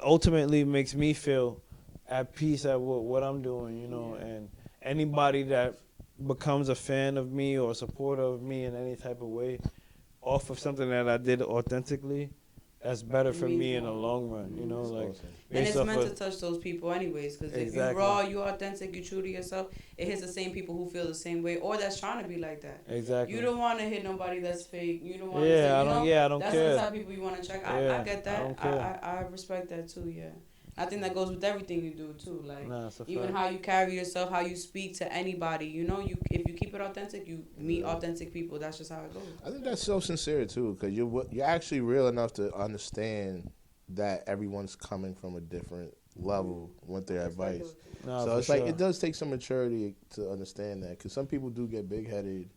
ultimately makes me feel at peace at what I'm doing, and anybody that becomes a fan of me or a supporter of me in any type of way off of something that I did authentically, that's better for me in the long run, like awesome. And it's based off meant to of- touch those people anyways, because if Exactly. you're raw, you're authentic, you're true to yourself, it hits the same people who feel the same way or that's trying to be like that. Exactly. You don't want to hit nobody that's fake. You don't want to Yeah, say, I don't that's care. the type of people you want to check. Yeah, I get I that. don't care. I respect that too, yeah. I think that goes with everything you do too. Like Nah, it's a even fact. how you carry yourself, how you speak to anybody. If you keep it authentic, you meet authentic people. That's just how it goes. I think that's so sincere too, because you're actually real enough to understand that everyone's coming from a different level with their advice. Nah, So for it's like sure. it does take some maturity to understand that, because some people do get big headed,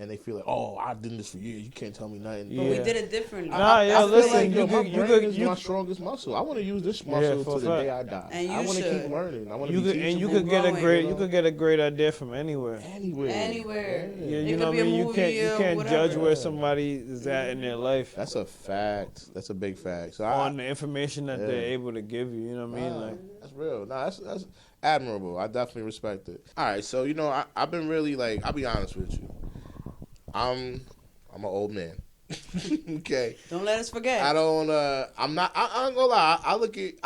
and they feel like, oh, I've done this for years, you can't tell me nothing. But we Yeah. did it differently. Nah, I yo, feel listen, like, you my could, brain is you my strongest muscle. I want to use this muscle for to the fact. day I die. And you I want to keep should. learning. I want to you be could, and you teachable could get a growing, great, you you know? could get a great idea from anywhere. Anywhere. Anywhere. Yeah, It you could know what be I a mean. You movie can't or judge whatever. where somebody is at in their life That's a fact. That's a big fact. So on the information that Yeah. they're able to give you. You know what I mean? Like, that's real. No, that's admirable. I definitely respect it. All right, so I've been really like, I'll be honest with you. I'm an old man. Okay. Don't let us forget. I don't. I'm not. I ain't gonna lie. I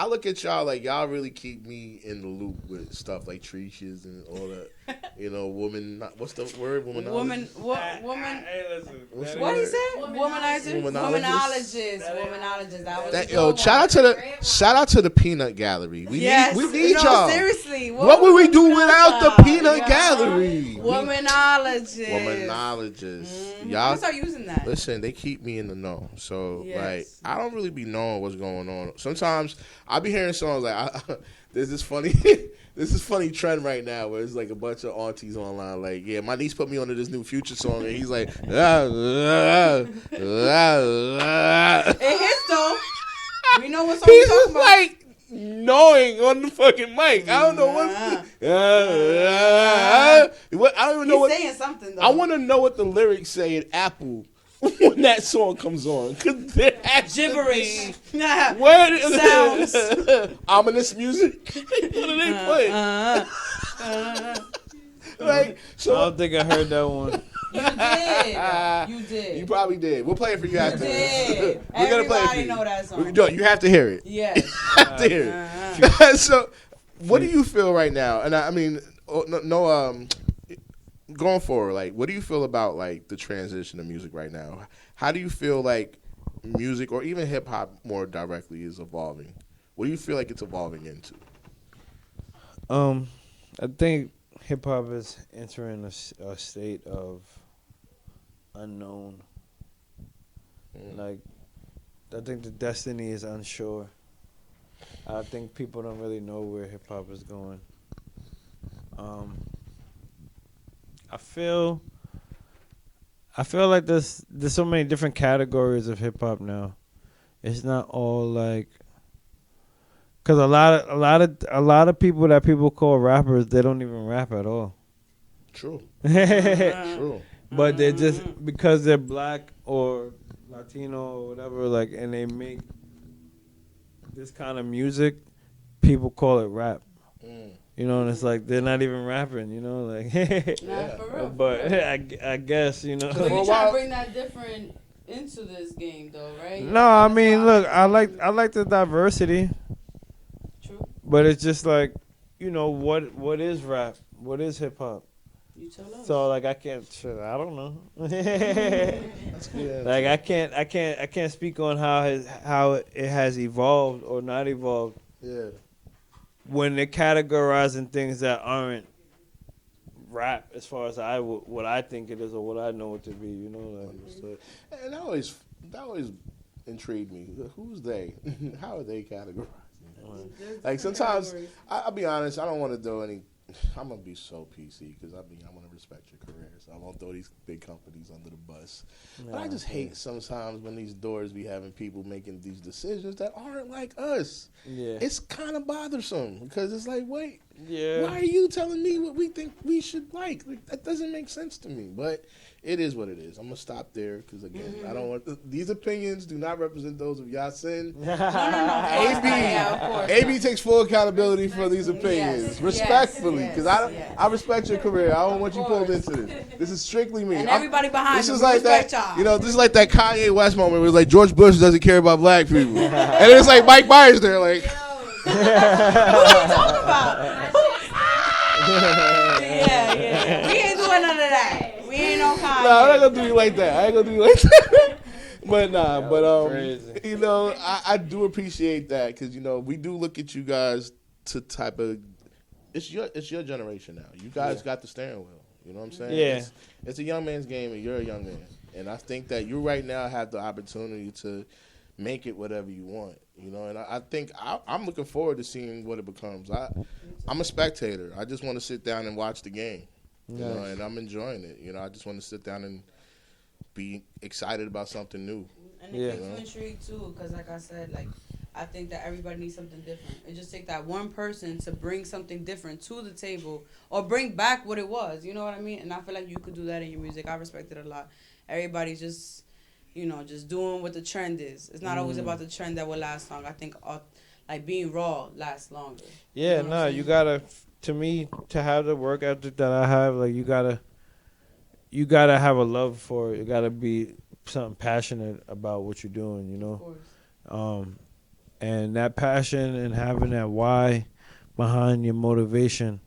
look at y'all like y'all really keep me in the loop with stuff like treaches and all that. You know, woman. What's the word? Woman. Hey, listen. What's the What he word? said? Womanizer. Womanologist. Womanologist. That was That, the yo, good shout out to the Peanut Gallery. We need no, y'all. Seriously. What would we do without the Peanut Yeah. Gallery? Womanologist. Womanologist. I'm Y'all gonna start using that. listen. They keep me in the know. So Yes. like, I don't really be knowing what's going on. Sometimes I be hearing songs like there's this funny. This is funny trend right now where it's like a bunch of aunties online like, yeah, my niece put me onto this new Future song and he's like, It hits though. We know what song he's we're talking just about. like gnawing on the fucking mic. I don't know what. I don't even know what. He's saying something though. I want to know what the lyrics say in Apple when that song comes on, because they're gibberish. Where Sounds. ominous music. What are they playing? Like, so I don't think I heard that one. You did. You probably did. We'll play it for you after this. did. We're gonna play it for Everybody you. know that song. You have to hear it. Yes. You have to hear it. So, what do you feel right now? And I mean, going forward, like, what do you feel about like the transition of music right now? How do you feel like music, or even hip hop more directly, is evolving? What do you feel like it's evolving into? I think hip hop is entering a state of unknown. Like, I think the destiny is unsure. I think people don't really know where hip hop is going. I feel like there's so many different categories of hip hop now. It's not all like, cause a lot of people that people call rappers, they don't even rap at all. True. True. But they're just, because they're black or Latino or whatever, like, and they make this kind of music, people call it rap. You know, and it's like they're not even rapping, you know, like. Nah, for real. But I guess, you know. But you trying to bring that different into this game, though, right? No, I mean, look, I like the diversity. True. But it's just like, you know, what is rap? What is hip hop? You tell us. So like I don't know. That's good. Like I can't speak on how it has evolved or not evolved. Yeah. When they're categorizing things that aren't rap, as far as what I think it is or what I know it to be, you know. Like, Understood. And that always intrigued me. Who's they? How are they categorizing? Like sometimes, I'll be honest, I don't want to do any. I'm gonna be so PC because I want to respect your career, so I won't throw these big companies under the bus. But I just hate sometimes when these doors be having people making these decisions that aren't like us. Yeah. It's kind of bothersome because it's like, wait, Yeah. why are you telling me what we think we should like? That doesn't make sense to me. But it is what it is. I'm gonna stop there because again, I don't want these opinions do not represent those of YAH SIN. No. Yeah, of course. AB takes full accountability for these opinions, Yes. respectfully, Yes. because Yes. I respect your career. I don't want you Of pulled course. into this. This is strictly me. And everybody behind This you, is we like that. respect y'all. You know, this is like that Kanye West moment where it's like George Bush doesn't care about black people, and it's like Mike Myers there, like. What are you talking about? Yeah. We ain't doing none of that. We ain't no Kanye. No, I'm not gonna do you like that. I ain't gonna do you like that. But crazy. you know, I do appreciate that because you know we do look at you guys to type of. It's your generation now. You guys got the steering wheel. You know what I'm saying? Yeah. It's a young man's game, and you're a young man. And I think that you right now have the opportunity to make it whatever you want. You know, and I think I'm looking forward to seeing what it becomes. I'm a spectator. I just want to sit down and watch the game. You know, and I'm enjoying it. You know, I just want to sit down and be excited about something new. And it keeps you intrigued too, because like I said, like I think that everybody needs something different. It just take that one person to bring something different to the table or bring back what it was. You know what I mean? And I feel like you could do that in your music. I respect it a lot. Everybody's just, you know, just doing what the trend is. It's not always about the trend that will last long. I think like being raw lasts longer. Yeah, You know what I'm you saying? gotta. To me, to have the work ethic that I have, like you gotta have a love for it. You gotta be something passionate about what you're doing, you Of know. course. And that passion and having that why behind your motivation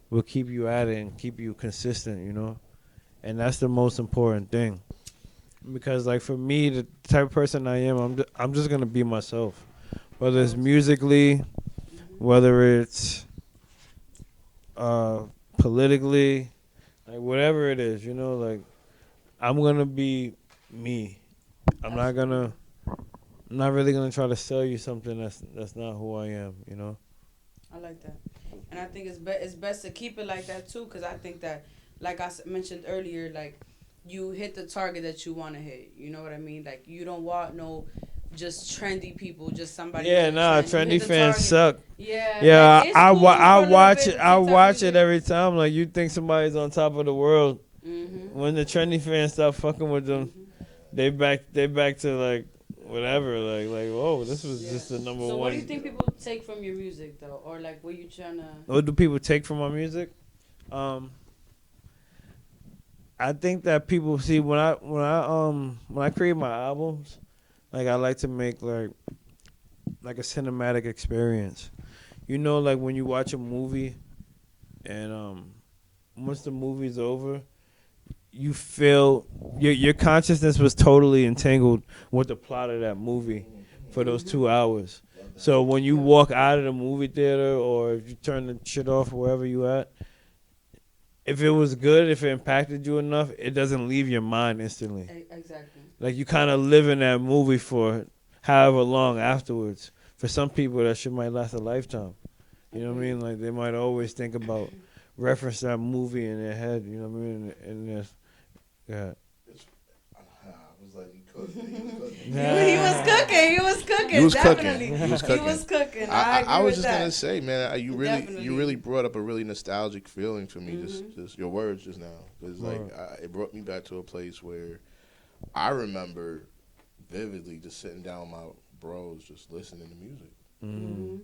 will keep you at it and keep you consistent, you know. And that's the most important thing. Because like for me, the type of person I am, I'm just gonna be myself, whether it's musically, whether it's politically, like whatever it is, you know, like I'm gonna be me. I'm not gonna. I'm not really gonna try to sell you something that's not who I am, you know. I like that, and I think it's best to keep it like that too, because I think that, like mentioned earlier, like you hit the target that you want to hit. You know what I mean? Like you don't want no just trendy people, just somebody. Yeah, with a nah, trend. You trendy hit the fans target. suck. Yeah, Yeah, like, it's cool for I a little watch bit it. to I TikTok watch it music. every time. Like you think somebody's on top of the world. Mhm. When the trendy fans stop fucking with them, they back to like whatever. Like whoa, this was Yeah. just the number So one. what do you think people take from your music though, or like what you trying to? What do people take from my music? I think that people see when I create my albums, like I like to make like a cinematic experience. You know, like when you watch a movie, and once the movie's over, you feel your consciousness was totally entangled with the plot of that movie for those 2 hours. So when you walk out of the movie theater, or if you turn the shit off wherever you at, if it was good, if it impacted you enough, it doesn't leave your mind instantly. Exactly. Like you kind of live in that movie for however long afterwards. For some people, that shit might last a lifetime. You know what I mean? Like they might always think about reference that movie in their head. You know what I mean? And yeah. I was like, he cooking. He was cooking. He was cooking. He was cooking. He was Definitely. cooking. He was cooking. He was cooking. I agree I was with just that. gonna say, man, you Definitely. really brought up a really nostalgic feeling for me. Just your words just now, because like it brought me back to a place where I remember vividly just sitting down with my bros, just listening to music. Mm-hmm.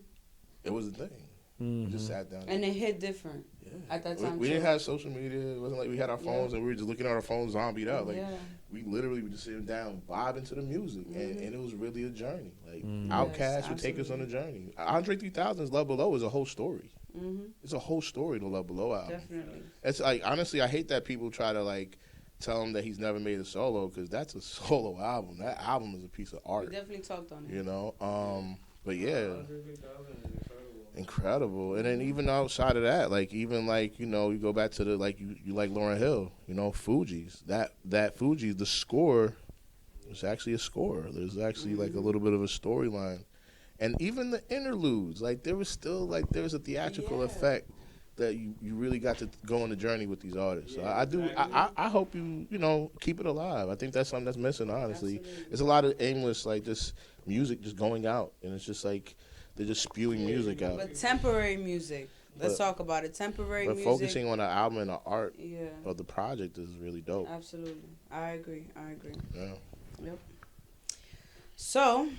It was a thing. We just sat down. And it hit different at that time. We didn't have social media. It wasn't like we had our phones and we were just looking at our phones zombied out. Like we literally were just sitting down, vibing to the music, and it was really a journey. Like Outkast would take us on a journey. Andre 3000's Love Below is a whole story. It's a whole story, the Love Below album. Definitely. It's like, honestly, I hate that people try to like tell him that he's never made a solo, because that's a solo album. That album is a piece of art. We definitely talked on it. You know, but yeah. Incredible. And then even outside of that, like even like, you know, you go back to the like you like Lauryn Hill, you know, Fugees. That Fugees, the score was actually a score. There's actually like a little bit of a storyline. And even the interludes, like there was still like there's a theatrical effect that you really got to go on the journey with these artists. So I hope you know, keep it alive. I think that's something that's missing, honestly. Absolutely. There's a lot of aimless like just music just going out, and it's just like they're just spewing music out. But temporary music. Let's talk about it. Temporary music. But focusing on the album and the art Yeah. of the project is really dope. Absolutely. I agree. Yeah. Yep. So,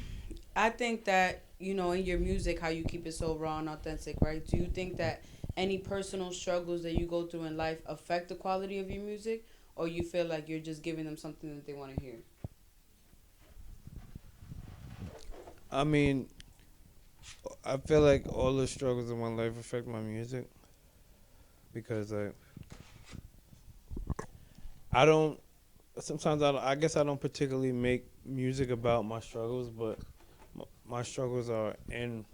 I think that, you know, in your music, how you keep it so raw and authentic, right? Do you think that any personal struggles that you go through in life affect the quality of your music? Or you feel like you're just giving them something that they want to hear? I mean, I feel like all the struggles in my life affect my music, because I guess I don't particularly make music about my struggles, but my struggles are in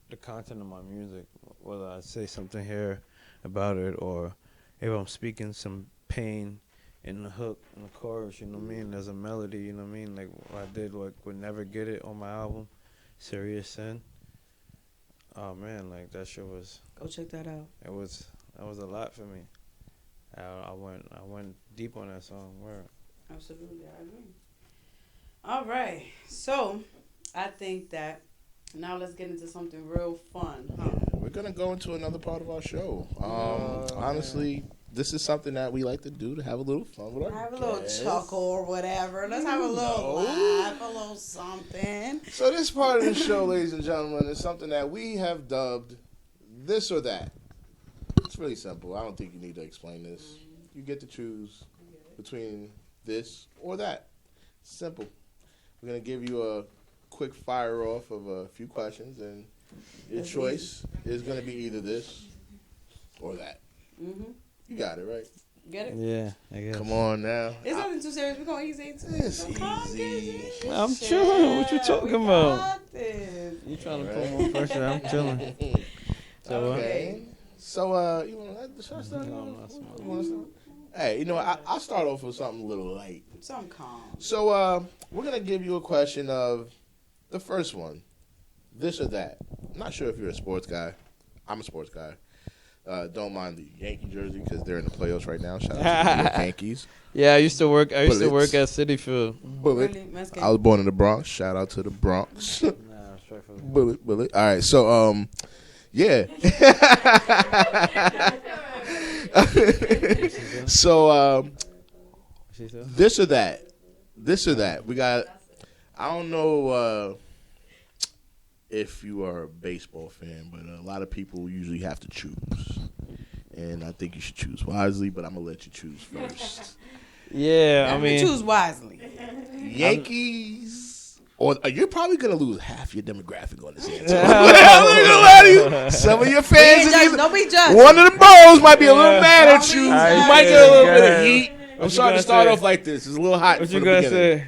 the content of my music, whether I say something here about it, or if I'm speaking some pain in the hook, in the chorus, you know what I mean? There's a melody, you know what I mean? Like what I did with Never Get It on my album, Serious Sin. Oh man, like that shit was. Go check that out. That was a lot for me. I went deep on that song. Word. Absolutely, I agree. All right, so I think that now let's get into something real fun, huh? We're gonna go into another part of our show. Honestly, this is something that we like to do to have a little fun with our Have a little guests. chuckle or whatever. Let's have a little laugh, a little something. So this part of the show, ladies and gentlemen, is something that we have dubbed This or That. It's really simple. I don't think you need to explain this. You get to choose between this or that. Simple. We're gonna give you a quick fire off of a few questions, and your choice is gonna be either this or that. Mhm. You got it right. Get it? Yeah, I guess. Come on now. It's nothing too serious. We're going easy too. It's Come easy. I'm chilling. What you talking about? Got this. You trying to put more pressure? I'm chilling. So, Okay. So, you want to start? You wanna start? Hey, you know, I'll start off with something a little light. Some calm. So, we're going to give you a question of the first one. This or that. I'm not sure if you're a sports guy. I'm a sports guy. Don't mind the Yankee jersey because they're in the playoffs right now. Shout out to the New York Yankees. yeah, I used to work at Bullets. City Field. Bullet. Really? Let's get I was born in the Bronx. Shout out to the Bronx. Nah, straight for Bullet. All right, so yeah. So this or that. We got. I don't know if you are a baseball fan, but a lot of people usually have to choose, and I think you should choose wisely. But I'm gonna let you choose first. Yeah, I mean, choose wisely. Yankees, or you're probably gonna lose half your demographic on this answer. I'm gonna lie to you. Some of your fans, Don't be judged. one of the bros might be a little mad at Don't you. be You judged. might get a little bit of Alright, heat. what I'm you sorry to gonna start say? off like this. It's a little hot. what for you the gonna beginning. say?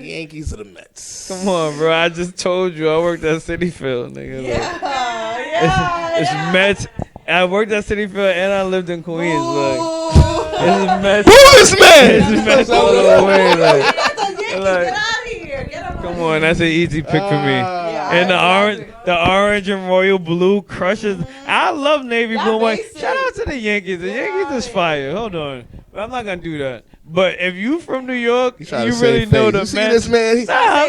Yankees or the Mets? Come on, bro. I just told you I worked at City Field, nigga. Like, it's Mets. I worked at City Field and I lived in Queens. Like, it's Mets. Who is Mets? It's Mets all the way. Like, Get out of here. Get out of come on, that's an easy pick for me. And the orange and royal blue crushes. I love navy Y'all blue and white. basic. Shout out to the Yankees. The Yankees is fire. Hold on, but I'm not gonna do that. But if you from New York, you really know the You see Mets. this man? Nah,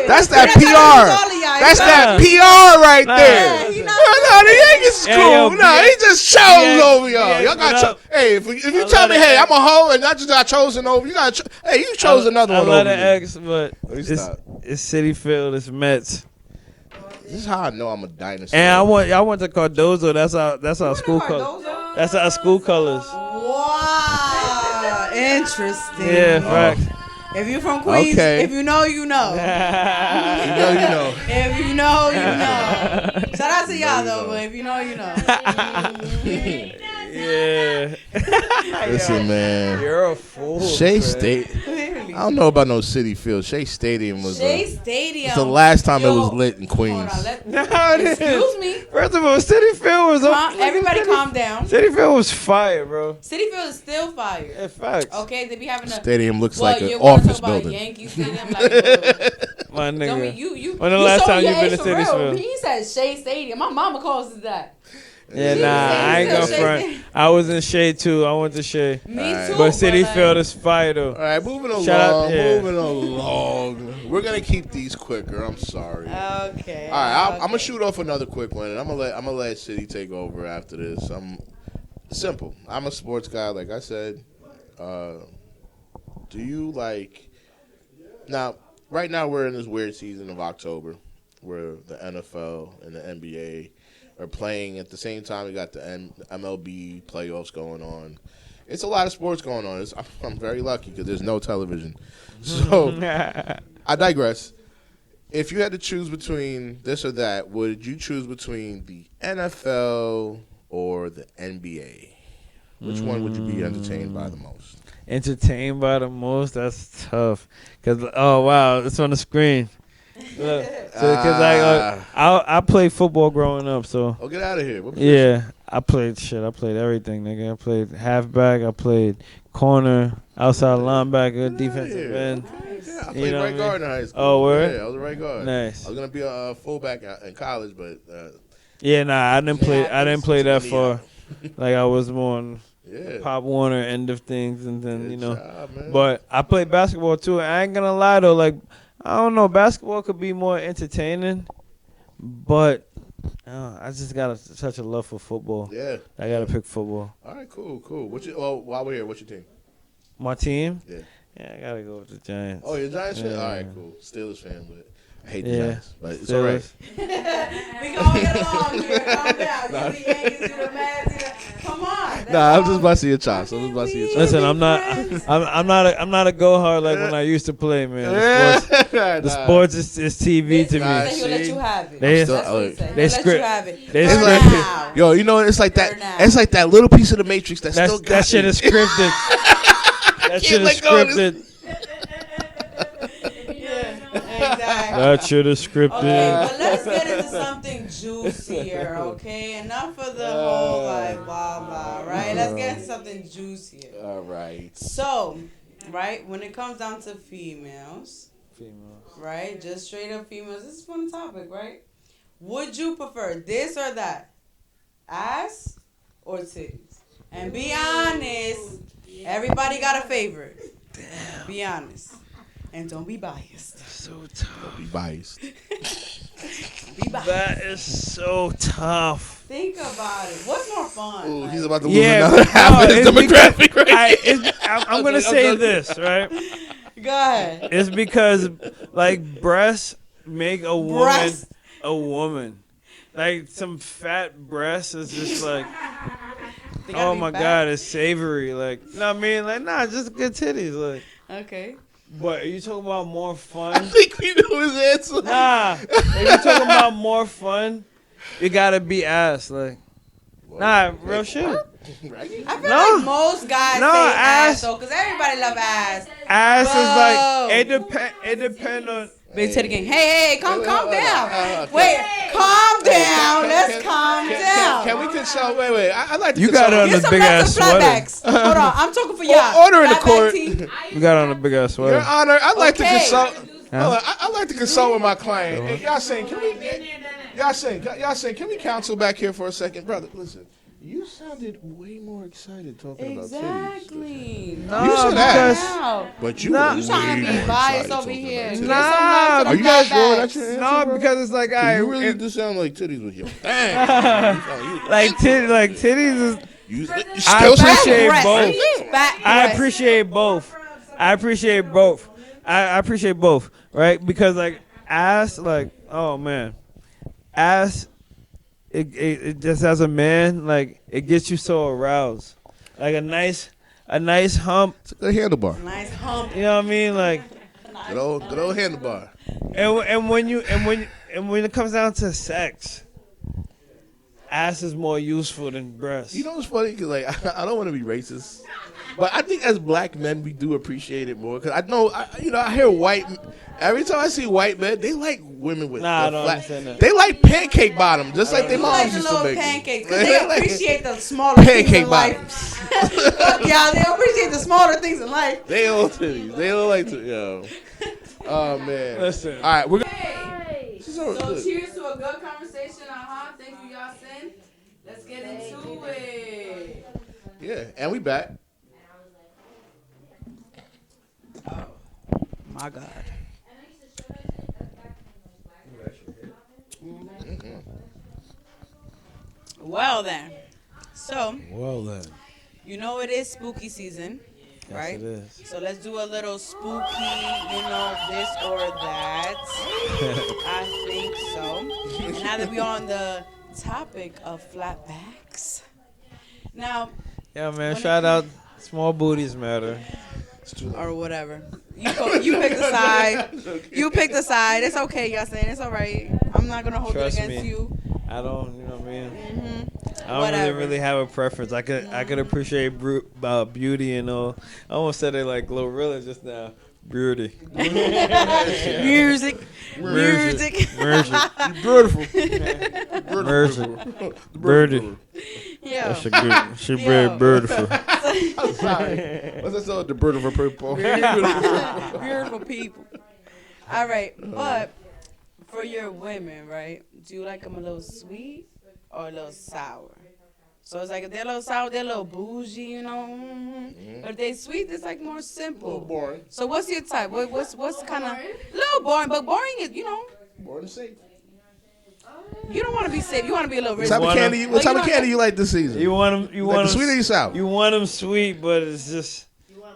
That's that That's all PR. of y'all. That's He that Nah. PR right Nah. there. Yeah, he not- No, the Yankees is Yeah, cool. yo, No, he just chose yeah, over y'all. yeah, Y'all got but hey, if you I tell love me, the hey, X. I'm a hoe and I just got chosen over, you got hey, you chose another I one love over the me. X, but Let me it's, stop. it's City Field. It's Mets. This is how I know I'm a dinosaur. And I went to Cardozo. That's our school colors. That's our school colors. Wow. Interesting. Yeah, facts. If you're from Queens, Okay. if you know, you know. you know. If you know, you know. Shout out to y'all You know. though, but if you know, you know. Yeah. Listen, man. You're a fool. Shea man. State. Clearly. I don't know about no City Field. Shea Stadium was Shea Stadium. the last time it Yo, was lit in Hold Queens. on, let, No, it is. excuse me. First of all, City Field was Everybody calm down. City Field was fire, bro. City Field is still fire. In fact, Okay, they be having a Stadium looks well, like an you wanna office talk about building. Yankee Stadium, like, bro. my Tell me, nigga. you. When the you last showing time your you been age to for City real. Field? He said Shea Stadium. My mama calls it that. Yeah, She nah, said I ain't still gonna Shea front. Stadium. I was in Shade too. I went to Shade. Me Alright. too. But City like, Field is fire though. All right, moving along. Shout out- yeah. Moving along. We're gonna keep these quicker. I'm sorry. Okay. All right, I'm gonna shoot off another quick one, and I'm gonna let City take over after this. I'm simple. I'm a sports guy, like I said. Do you like now? Right now, we're in this weird season of October, where the NFL and the NBA are playing at the same time. We got the MLB playoffs going on. It's a lot of sports going on. I'm very lucky because there's no television. So I digress. If you had to choose between this or that, would you choose between the NFL or the NBA? Which one would you be entertained by the most? Entertained by the most? That's tough. Cause oh wow, it's on the screen. Look, so I played football growing up, so Oh, get out of here. What position? yeah, I played everything, nigga. I played halfback, I played corner, outside linebacker, defensive here. end. Yeah, I You played know right what I guard in high school. Oh, word? Yeah, I was a right guard. Nice. I was gonna be a fullback in college, but Yeah, nah, I didn't play that it's far. Like I was more on yeah. Pop Warner end of things, and then Good job, man. But I played basketball too. I ain't gonna lie though, like I don't know, basketball could be more entertaining, but I just got such a love for football. Yeah. I gotta pick football. All right, cool. While we're here, what's your team? My team? Yeah. Yeah, I gotta go with the Giants. Oh, you're a Giants fan? Yeah. All right, cool. Steelers fan, but I hate the Yeah. Giants. But it's all right. We gonna get along here. Calm down. You the Yankees, you the Mets, you the... Come on. Nah, I'm just busting your chops. I'm just busting your chops. Listen, I'm not a go hard like when I used to play, man. The sports is TV to Nah, me. He'll let you have it. They- That's what he said. they He'll let script- you have it. they For script- now. Yo, you know it's like For that. now. It's like that little piece of the Matrix that still got That shit me. is scripted. That shit is let go of this. scripted. Exactly. That shit is Okay, scripted. but let's get into something juicier, okay? Enough of the whole like blah blah, right? Let's get into something juicier. All right. So, right, when it comes down to females, right, just straight up females, this is a fun topic, right? Would you prefer this or that? Ass or titties? And be honest, everybody got a favorite. Damn. Be honest. And don't be biased. So tough. Be biased. Be biased. That is so tough. Think about it. What's more fun? Ooh, Like, he's about to lose Yeah, another half of his it's demographic right here. I'm gonna say this, right? go ahead. It's because like breasts make a woman Breasts. a woman. Like some fat breasts is just like, They gotta oh be my fat. god, it's savory. Like, you know what I mean? Like, nah, just good titties. Like, Okay. but are you talking about more I fun? think we know his answer. Nah, if you talking about more fun, it gotta be ass. Like, nah, real shit. I feel No. like most guys No, say ass, ass. though, because everybody love ass. Ass Whoa. is like it depend on. Big titty gang. Hey, calm down. okay. Wait, calm down. Let's calm down. Can we consult? Wait. I like to You got consult. on Get the some big ass nuts and sweater. flatbacks. Hold on, I'm talking for y'all. Order in the Flatback court. tea. You got on a big ass Your sweater. Honor, I'd like to Okay. consult. Huh? Hold on, I like to consult with my client. Hey, Yasin, can we counsel back here for a second, brother? Listen, you sounded way more excited talking about titties. Exactly. No, You should because Now. But you Nah. were You trying to way be more biased excited over talking here. about Get titties. some Nah, nuts Are and you guys rolling? flatbacks. That's your answer, no, bro? because it's like I You really do sound like titties with your bang. like titties is. You I still appreciate Breast. both. Fat I breast. appreciate both. I appreciate both. I appreciate both, right? Because like ass, like oh man, ass. It just as a man, like it gets you so aroused. Like a nice hump. It's a good handlebar. Nice hump. You know what I mean? Like Good old handlebar. and when it comes down to sex, ass is more useful than breasts. You know what's funny? Because like I don't want to be racist, but I think as black men we do appreciate it more. Because I know I hear white. Every time I see white men, they like women with Nah, I the don't flat. understand that. They like pancake bottom, just like their You like moms the used to little make. them. pancakes because they like appreciate the smaller things pancake in life. bottoms. Fuck y'all, they appreciate the smaller things in life. They all titties. They all like to. Yo. Oh man. Listen. All right, we're gonna. Hey, This is all so good. cheers to a good conversation. Thank you, YAH SIN. Let's get into it. Yeah, and we back. My God. Well then, so Well then, you know it is spooky season, right? it is. So let's do a little spooky, this or that. I think so. And now that we're on the topic of flatbacks, now Yeah, man. Shout out. Small booties matter. or whatever, you pick the side. You pick the side. It's okay, y'all saying it's all right. I'm not gonna hold Trust it against me. you. I don't, you know what I mean. Mm-hmm. I don't Whatever. really have a preference. I could appreciate beauty and all. I almost said it like Glorilla just now. Beauty. Music. Beautiful. Birdie. Yeah. She Yeah. very beautiful. I'm sorry. What's that song? The bird of a purple. Beautiful people. All right, but for your women, right? Do you like them a little sweet or a little sour? So it's like if they're a little sour, they're a little bougie, you know. Mm-hmm. But if they sweet, it's like more simple. Boring. So what's your type? What's kind of little boring? But boring is, Boring to say. you don't want to be safe. You want to be a little What rich. type of wanna- candy? What Like, type you of know- candy you like this season? You want them? You like want the sweet or you sour? You want them sweet, but it's just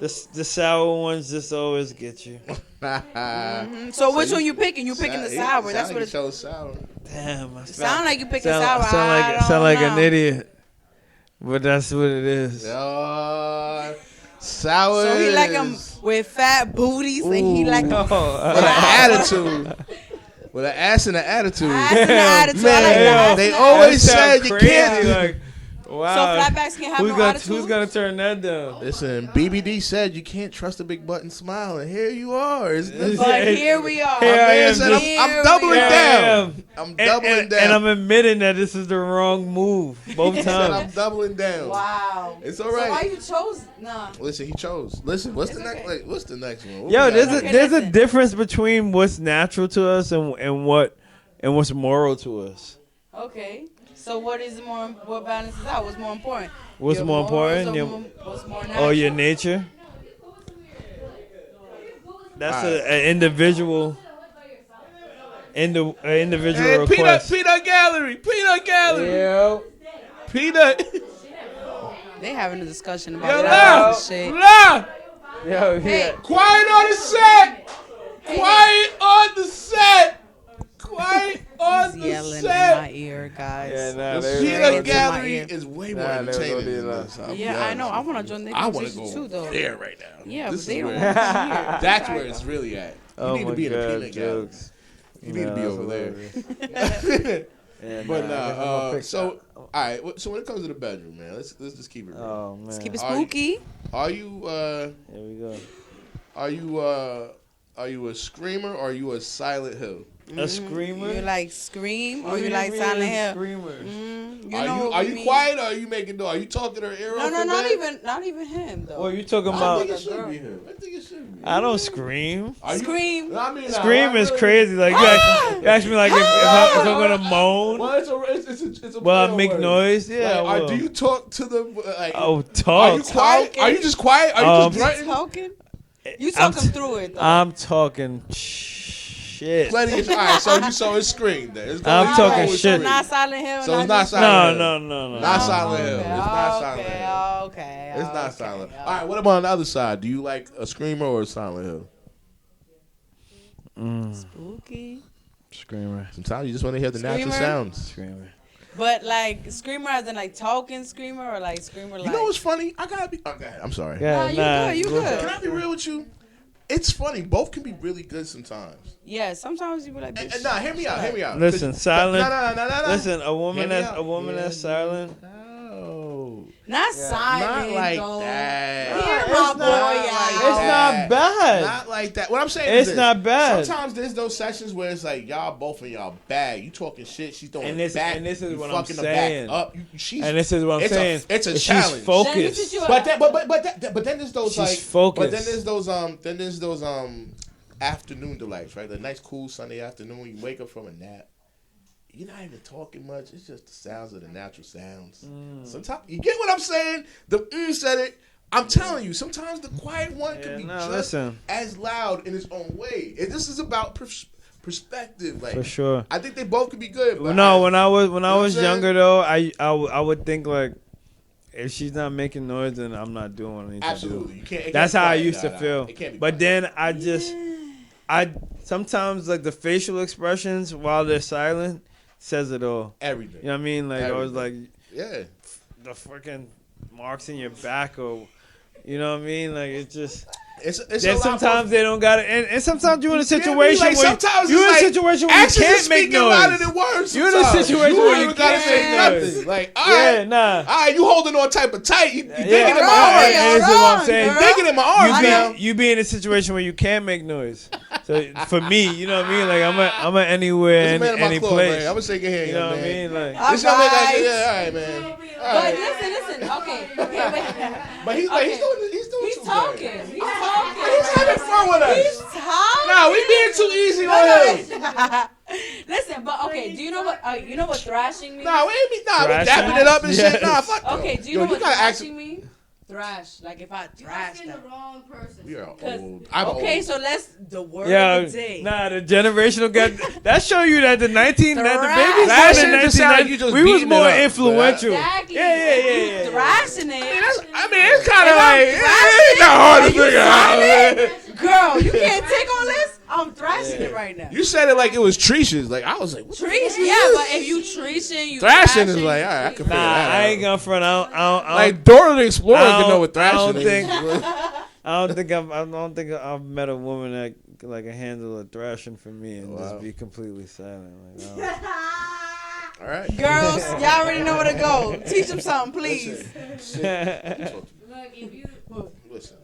the sour ones just always get you. Mhm. So which one you picking? You picking the sour. That's what it shows sour. Damn, I sound like. You picking sound, sour. sound like I don't sound like know. an idiot. But that's what it is. Sour. So he like them with fat booties, and he like them with an attitude. With an ass and an attitude. ass and an attitude. Man, I like the ass they and the always That said sound you can't. crazy, like, wow. So flatbacks can have no attitude. Who's gonna turn that down? Listen, BBD said you can't trust a big button smile, and here you are. But here we are. Here I am. I'm doubling down. I'm doubling down. And I'm admitting that this is the wrong move both I'm times. doubling down. Wow. It's all right. So why you chose? Nah. Listen, he chose. Listen, what's the It's next? okay. Like, what's the next one? What Yo, we got? there's a listen. difference between what's natural to us and what's moral to us. Okay. So what is more? What balances out? What's more important? What's Your more morals important? or what's more natural? Or your nature? That's Alright. an individual. Individual Hey, request. Peanut Gallery. Yo. Peanut. They having a discussion Yo, about La. that shit. La. Yo, Hey. Quiet on the set. Quiet on the set. Quiet on He's the yelling in set. my ear, guys. Yeah, nah, The they- Peanut in my Gallery ear. is way Nah, more they entertaining don't do than that. this. I'll be Yeah, I know. honest I with want you. to join the I want to conversation go too, though. there right now. Yeah, This but they is don't where- want to hear. That's where it's really at. You Oh need to my be in the God, Peanut Gallery. jokes. You need to be that's over there. hilarious. Yeah, But nah, I guess I'm gonna pick so that. all right. So when it comes to the bedroom, man, let's just keep it real. Oh man. Let's keep it Are you- spooky. Are you Here we go. are you a screamer or are you a Silent Hill? A screamer. You like Scream or What you do like mean Silent a Hill? Screamer. You Are know you what are we you mean. quiet or are you making noise? Are you talking her ear off? No, in not bed? even him though. Well, you talking I about? think it should be him. I think it should be. I don't scream. Are you- Scream. I mean, Scream is really- crazy. Like you ask me like if I'm gonna moan. Well, it's a Will I play on make words. noise? Yeah. Like, I will. do you talk to the like? Oh, Are talk. you quiet? Talking. Are you just quiet? Are you just grunting? Talking. You I'm talk him through it though. I'm talking shit. Plenty of, all right, so it's Scream then. It's I'm it's talking going with shit. So not Silent Hill. So it's not just- Silent No, Hill. no. Not Silent Hill. It's not Silent Okay, Hill. okay. It's not okay, Silent. okay. All right, what about on the other side? Do you like a Screamer or a Silent Hill? Spooky. Screamer. Sometimes you just want to hear the natural Screamer? sounds. Screamer. But like Screamer as in like talking Screamer or like Screamer like. You know what's funny? I gotta be. Oh, go ahead. I'm sorry. Nah, you good, you good. Can I be real with you? It's funny. Both can be really good sometimes. Yeah, sometimes you be like, bitch. Nah, hear me out. Hear me out. Listen, silent. No. Listen, a woman Hear me that's out. a woman that's silent. No. Not silent. Not like though. that. Hear It's my not boy like out. It's that. not bad. Not like that. What I'm saying is It's this. not bad. Sometimes there's those sessions where it's like y'all both in y'all bag. You talking shit. She's throwing And it this- back. and this is you what I'm fucking the saying. back up. She's, And this is what I'm it's saying. It's a She's challenge. Then this focused. is you- But then there's those She's like focused. But then there's those afternoon delights, right? The nice cool Sunday afternoon. You wake up from a nap. You're not even talking much. It's just the sounds of the natural sounds. Sometimes you get what I'm saying. The said it. I'm telling you. Sometimes the quiet one can be just listen. as loud in its own way. This is about perspective. Like For sure. I think they both could be good. But No, when I what was I'm saying? younger though, I would think like, if she's not making noise, then I'm not doing what I need Absolutely, to you do. can't. It That's can't how I be used to quiet. feel. It can't be But quiet. then I sometimes like the facial expressions while they're silent says it all. Everything. You know what I mean? Like I was like Yeah. the freaking marks in your back or. You know what I mean? Like it's just. It's Then a lot sometimes more, they don't got it, and sometimes you're in a You feel me? situation Like, where sometimes you're in a it's like situation where you actions can't is make speaking louder noise. than words. You're in a sometimes. situation You where ain't you even gotta can't say make nothing. noise. Like, all Yeah, right, nah. all right, you holding on type of tight. You digging in Hold my on, arm. and this is what I'm saying. girl. Digging in my arm now. You be in a situation where you can't make noise. So for me, you know what I mean? Like I'm at anywhere, This man in my any club, place. man. I'm gonna shake your hand, You know what I man. mean? Like This young man, Alright. yeah, all right, man. All But right. listen. Okay, wait. But he's like, Okay. he's doing He's too talking. bad. He's talking. He's having fun with He's us. talking. Nah, we being too easy on him. Listen, but okay. Do you know what? You know what thrashing means? Nah, we ain't be we Thrashing? dapping it up and shit. Yes. Nah, fuck that. Okay. Do you Yo, know what gotta ask thrashing means? Thrash. Like if I thrash Asking the them. wrong person. We are 'Cause- old. I'm okay, old. so let's the word yeah, of the day. nah, the generational gap. That show you that the Thrash. babies That born in shit just sound like you 1990, just we was beating it more up. influential. Exactly. Yeah. Thrashing it. I mean, it's kind of If I'm like, it thrashing ain't that hard to and you figure out. silent, girl, you can't take all this. I'm thrashing it right now. You said it like it was Treacher's. Like I was like, what Yeah, but if you treaching, you thrashing is like, all right, I can figure Nah, that I out. ain't gonna front. I don't Like Dora the Explorer can know what thrashing I don't is. I don't think I've met a woman that like can handle a thrashing for me and just be completely silent. Like, All right, girls, y'all already know where to go. Teach them something, please. Listen,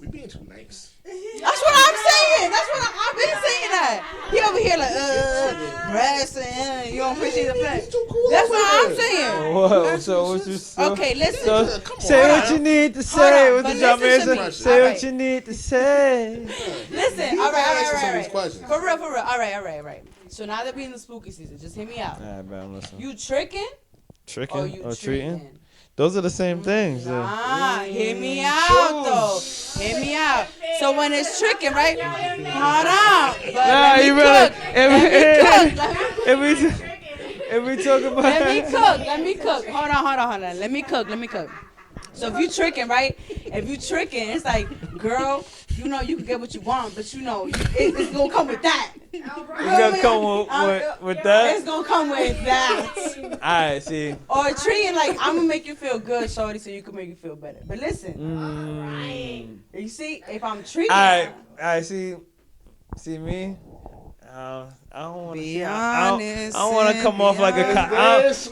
we being too nice. That's what I'm saying. That's what I've been saying that. He over here like, brassing, you don't appreciate the flesh. That's what I'm saying. Whoa, so what you Okay, listen. So, say what you need to say. Hold on, What the but job listen to is? me. Say All what you need to say. Listen, all right. Questions. For real. All right. So now that we in the spooky season, just hear me out. All right, man, I'm listening. You tricking Tricking or you or treating? treating? Those are the same things. Ah, hear me out though. Hear me out. So when it's tricking, right? Hold on. But Nah, let me you cook. better. Let me cook. If we talk about Let me cook. Hold on. Let me cook. So if you tricking, right? If you tricking, it's like, girl, you know you can get what you want, but you know it's gonna come with that. it's gonna come with that. It's gonna come with that. Alright, see. Or treating like I'm gonna make you feel good, shorty, so you can make you feel better. But listen, you see, if I'm treating, Alright, see me. I don't want to be honest. I don't want to come off like a cop. Be honest,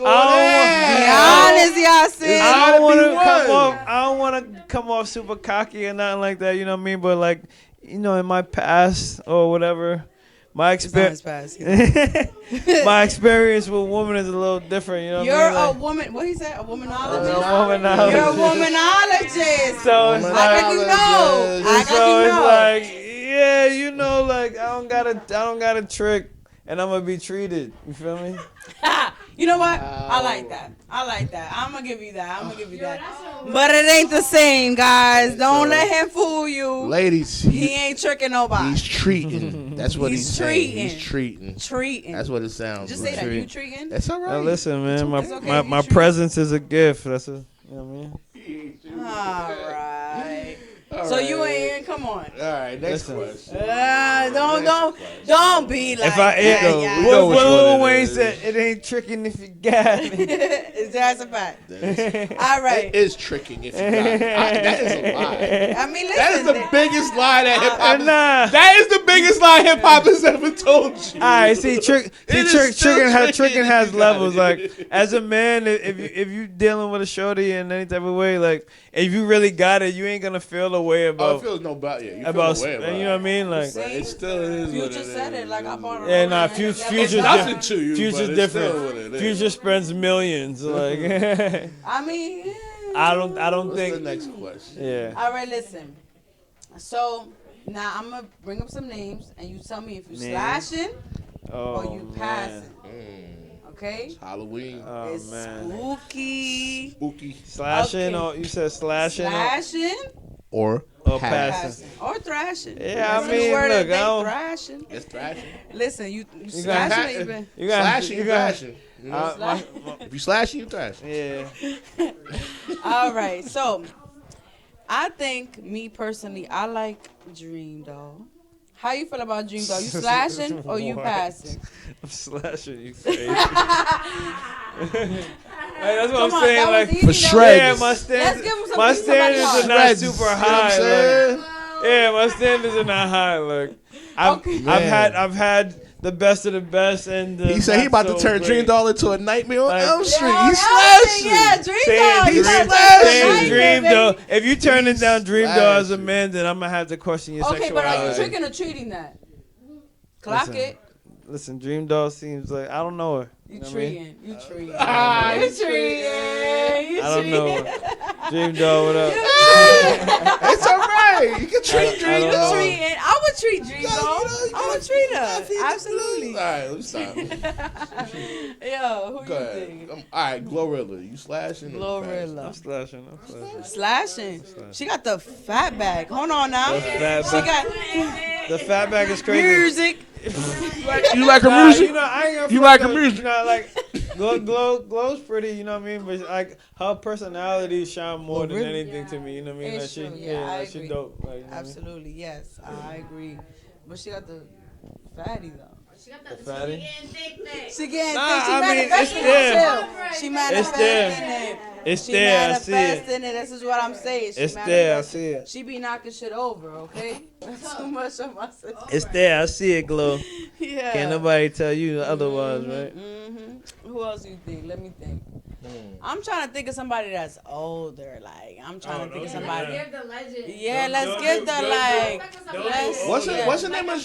y'all see. I don't want to come off. I don't want to come off super cocky or nothing like that. You know what I mean? But like, you know, in my past or whatever, my experience. My experience with women is a little different. You know what I mean? You're Like, a woman. What he said? A womanologist. You're You're a womanologist. So it's I like, got you know. so it's like, yeah, you know, like I don't gotta trick, and I'm gonna be treated. You feel me? You know what? I like that. I'm gonna give you that. But it ain't the same, guys. Don't let him fool you. Ladies, He ain't tricking nobody. he's treating. That's what he's saying. He's treating. Treating. That's what it sounds Just like. say that. You treating? That's all right. Now listen, man, It's okay. my presence is a gift. That's a, you know what I mean? All right. So you ain't come on. All right, next question. Don't be like If I that. Yeah. what which one Lil it Wayne is. said, it ain't tricking if you got me. That's a fact. All right. It is tricking if you got it. That is a lie. I mean, listen. That is the biggest lie that hip hop. Nah. That is the biggest lie hip hop has ever told you. Alright, see, It is still tricking if has you got levels. it. Like, as a man, if you dealing with a shorty in any type of way, like, if you really got it, you ain't gonna feel the way Oh, about it feels no about you. You feel about no way about you know what I mean, like. But it still is. Future said it like I bought Yeah, nah, Future's It's nothing different. to you. Future's but it's still different. what it is. Future spends millions. Like, I mean, I don't What's think. the next question? Yeah. all right, listen. So now I'm gonna bring up some names, and you tell me if you Names? slashing Oh, or you passing. Okay? It's Halloween. Oh It's man. spooky. Spooky. Slashing Okay. or you said slashing Slashing Or passing. or thrashing. Yeah, I That's the mean, word look, of the day, I don't- thrashing. It's thrashing. Listen, you got slashing or you been? You got Slashing, you you got. thrashing. You know? If you slashing, you thrashing. Yeah. All right, so I think me personally, I like Dreamdoll. How you feel about Dreamdoll? You slashing or you What? passing? I'm slashing you crazy. That's what Come I'm on, saying. that Like was easy, shreds. Yeah, my Let's standards. give him some My give somebody standards hard. are not Shreds, super you know what I'm high. saying? Like, yeah, my standards are not high. Look, Okay. I've had the best of the best, and He said he not about so to turn great. Dreamdoll into a nightmare on Like- Elm Street. Yeah, He's slashing. yeah, Dreamdoll. Saying You He's gotta slashing. wait for Saying the Dream nightmare, Doll. baby. If you turning down Dream Doll as a slashing. man, then I'm gonna have to question your Okay, but are you sexuality. tricking or treating that? Clock Listen. it. Listen, Dream Doll seems like I don't know her. You know what I mean? treating. You treating. Ah, You treating. You I don't know treating. her. Dream Doll, what up? It's all right. You can treat I don't Dreamdoll. know. Treating. I would treat Dreamdoll. You I would gotta- treat you gotta her. feed the Absolutely. blues. All right, let me stop. Yo, who Go you ahead. think? All right, Glorilla. You slashing? or you Glorilla. I'm slashing. Slashing. She got the fat bag. Hold on now. The fat She bag. got The fat bag is crazy. music. passing? You like her Nah, music? you know, I ain't gonna You front like her though. music? You know, like Glow's pretty. You know what I mean? But like her personality shine more than anything to me. You know what I mean? It's Like true. she, Yeah, I like she agree. dope. Like, you know what I mean? Absolutely, yes, I agree But she got the fatty though. She got that. The fatty? She getting thick. She getting Nah, thick. She I mean, manifesting it's there. it. She It's manifesting there. it. It's She there. I see it. manifesting it. This is what I'm saying. She It's there. I manifesting. see it. She be knocking shit over, okay? That's too much of my sister. It's there. I see it, Glow. Yeah. Can't nobody tell you otherwise, right? Who else do you think? Let me think. I'm trying to think of somebody that's older. Like I'm trying to think of somebody. Give the legend. Yeah, let's give the like. What's the name of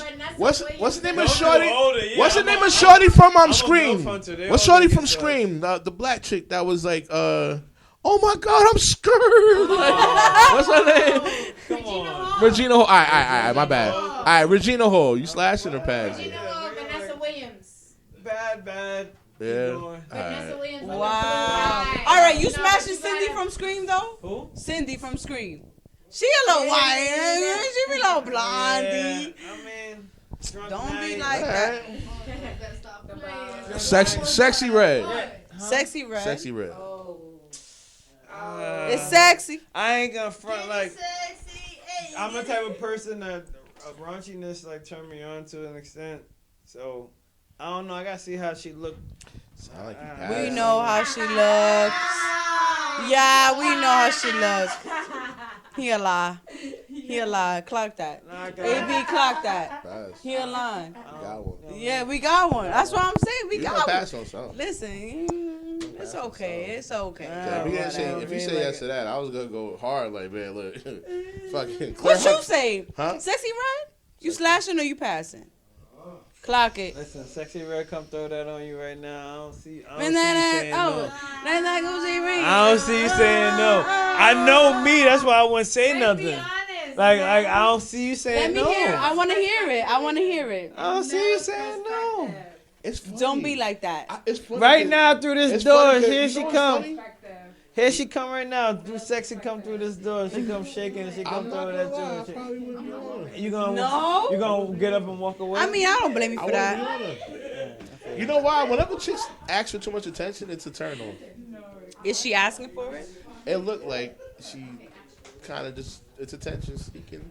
what's the name of Don't Shorty? do older, yeah, What's the I'm name a- of Shorty from I'm a Scream? milf hunter. They What's all Shorty get from shot. Scream? The black chick that was like oh my god, I'm scared. Like, what's her name? Come on. Regina Hall. All right, my bad. All right, Regina Hall. You slashing or passing? Regina Hall, Vanessa Williams. Bad. Yeah. Vanessa Williams. Wow. All right, you smashing Cindy from Scream though? Who? Cindy from Scream. She a little white. She be a little blondie. Yeah, I mean, Don't be night. like All that. right. Sexy red. Sexy red. Sexy red. It's sexy. I ain't gonna front like I'm the type of person that raunchiness like turn me on to an extent. So I don't know. I gotta see how she look. Sound like you We passed. know how she looks. Yeah, we know how she looks. He a lie. He a lie. Clock that. Nah, I AB, clock that. Pass. He a lie. Got one. Yeah, we got one. That's what I'm saying. We You got gonna one. pass on something. Listen, it's okay. It's okay. Yeah, if you didn't say, whatever. if you say yes to that, I was gonna go hard. Like, man, look, fucking. What you say? Huh? Sexy red? You slashing or you passing? Clock it. Listen, sexy red, come throw that on you right now. I don't see you And saying no. That's not Gucci ring. I don't see you saying no. I know me. That's why I wouldn't say nothing. Be honest. Like I don't see you Let saying me no. hear it. I want to hear it. I want to hear it. I don't see you saying no. It's funny. Don't be like that. It's funny Right 'cause- now through this it's door, funny 'cause here you she know what's come. funny? Here she come right now. Do sexy come through this door. She come shaking. She come I'm not throwing gonna at lie, I you. probably wouldn't be on it. You gonna No. You gonna get up and walk away? I mean, I don't blame you I for wouldn't that. be on it. You know why? Whenever chicks ask for too much attention, it's a turn on. Is she asking for it? It looked like she kind of just, it's attention seeking.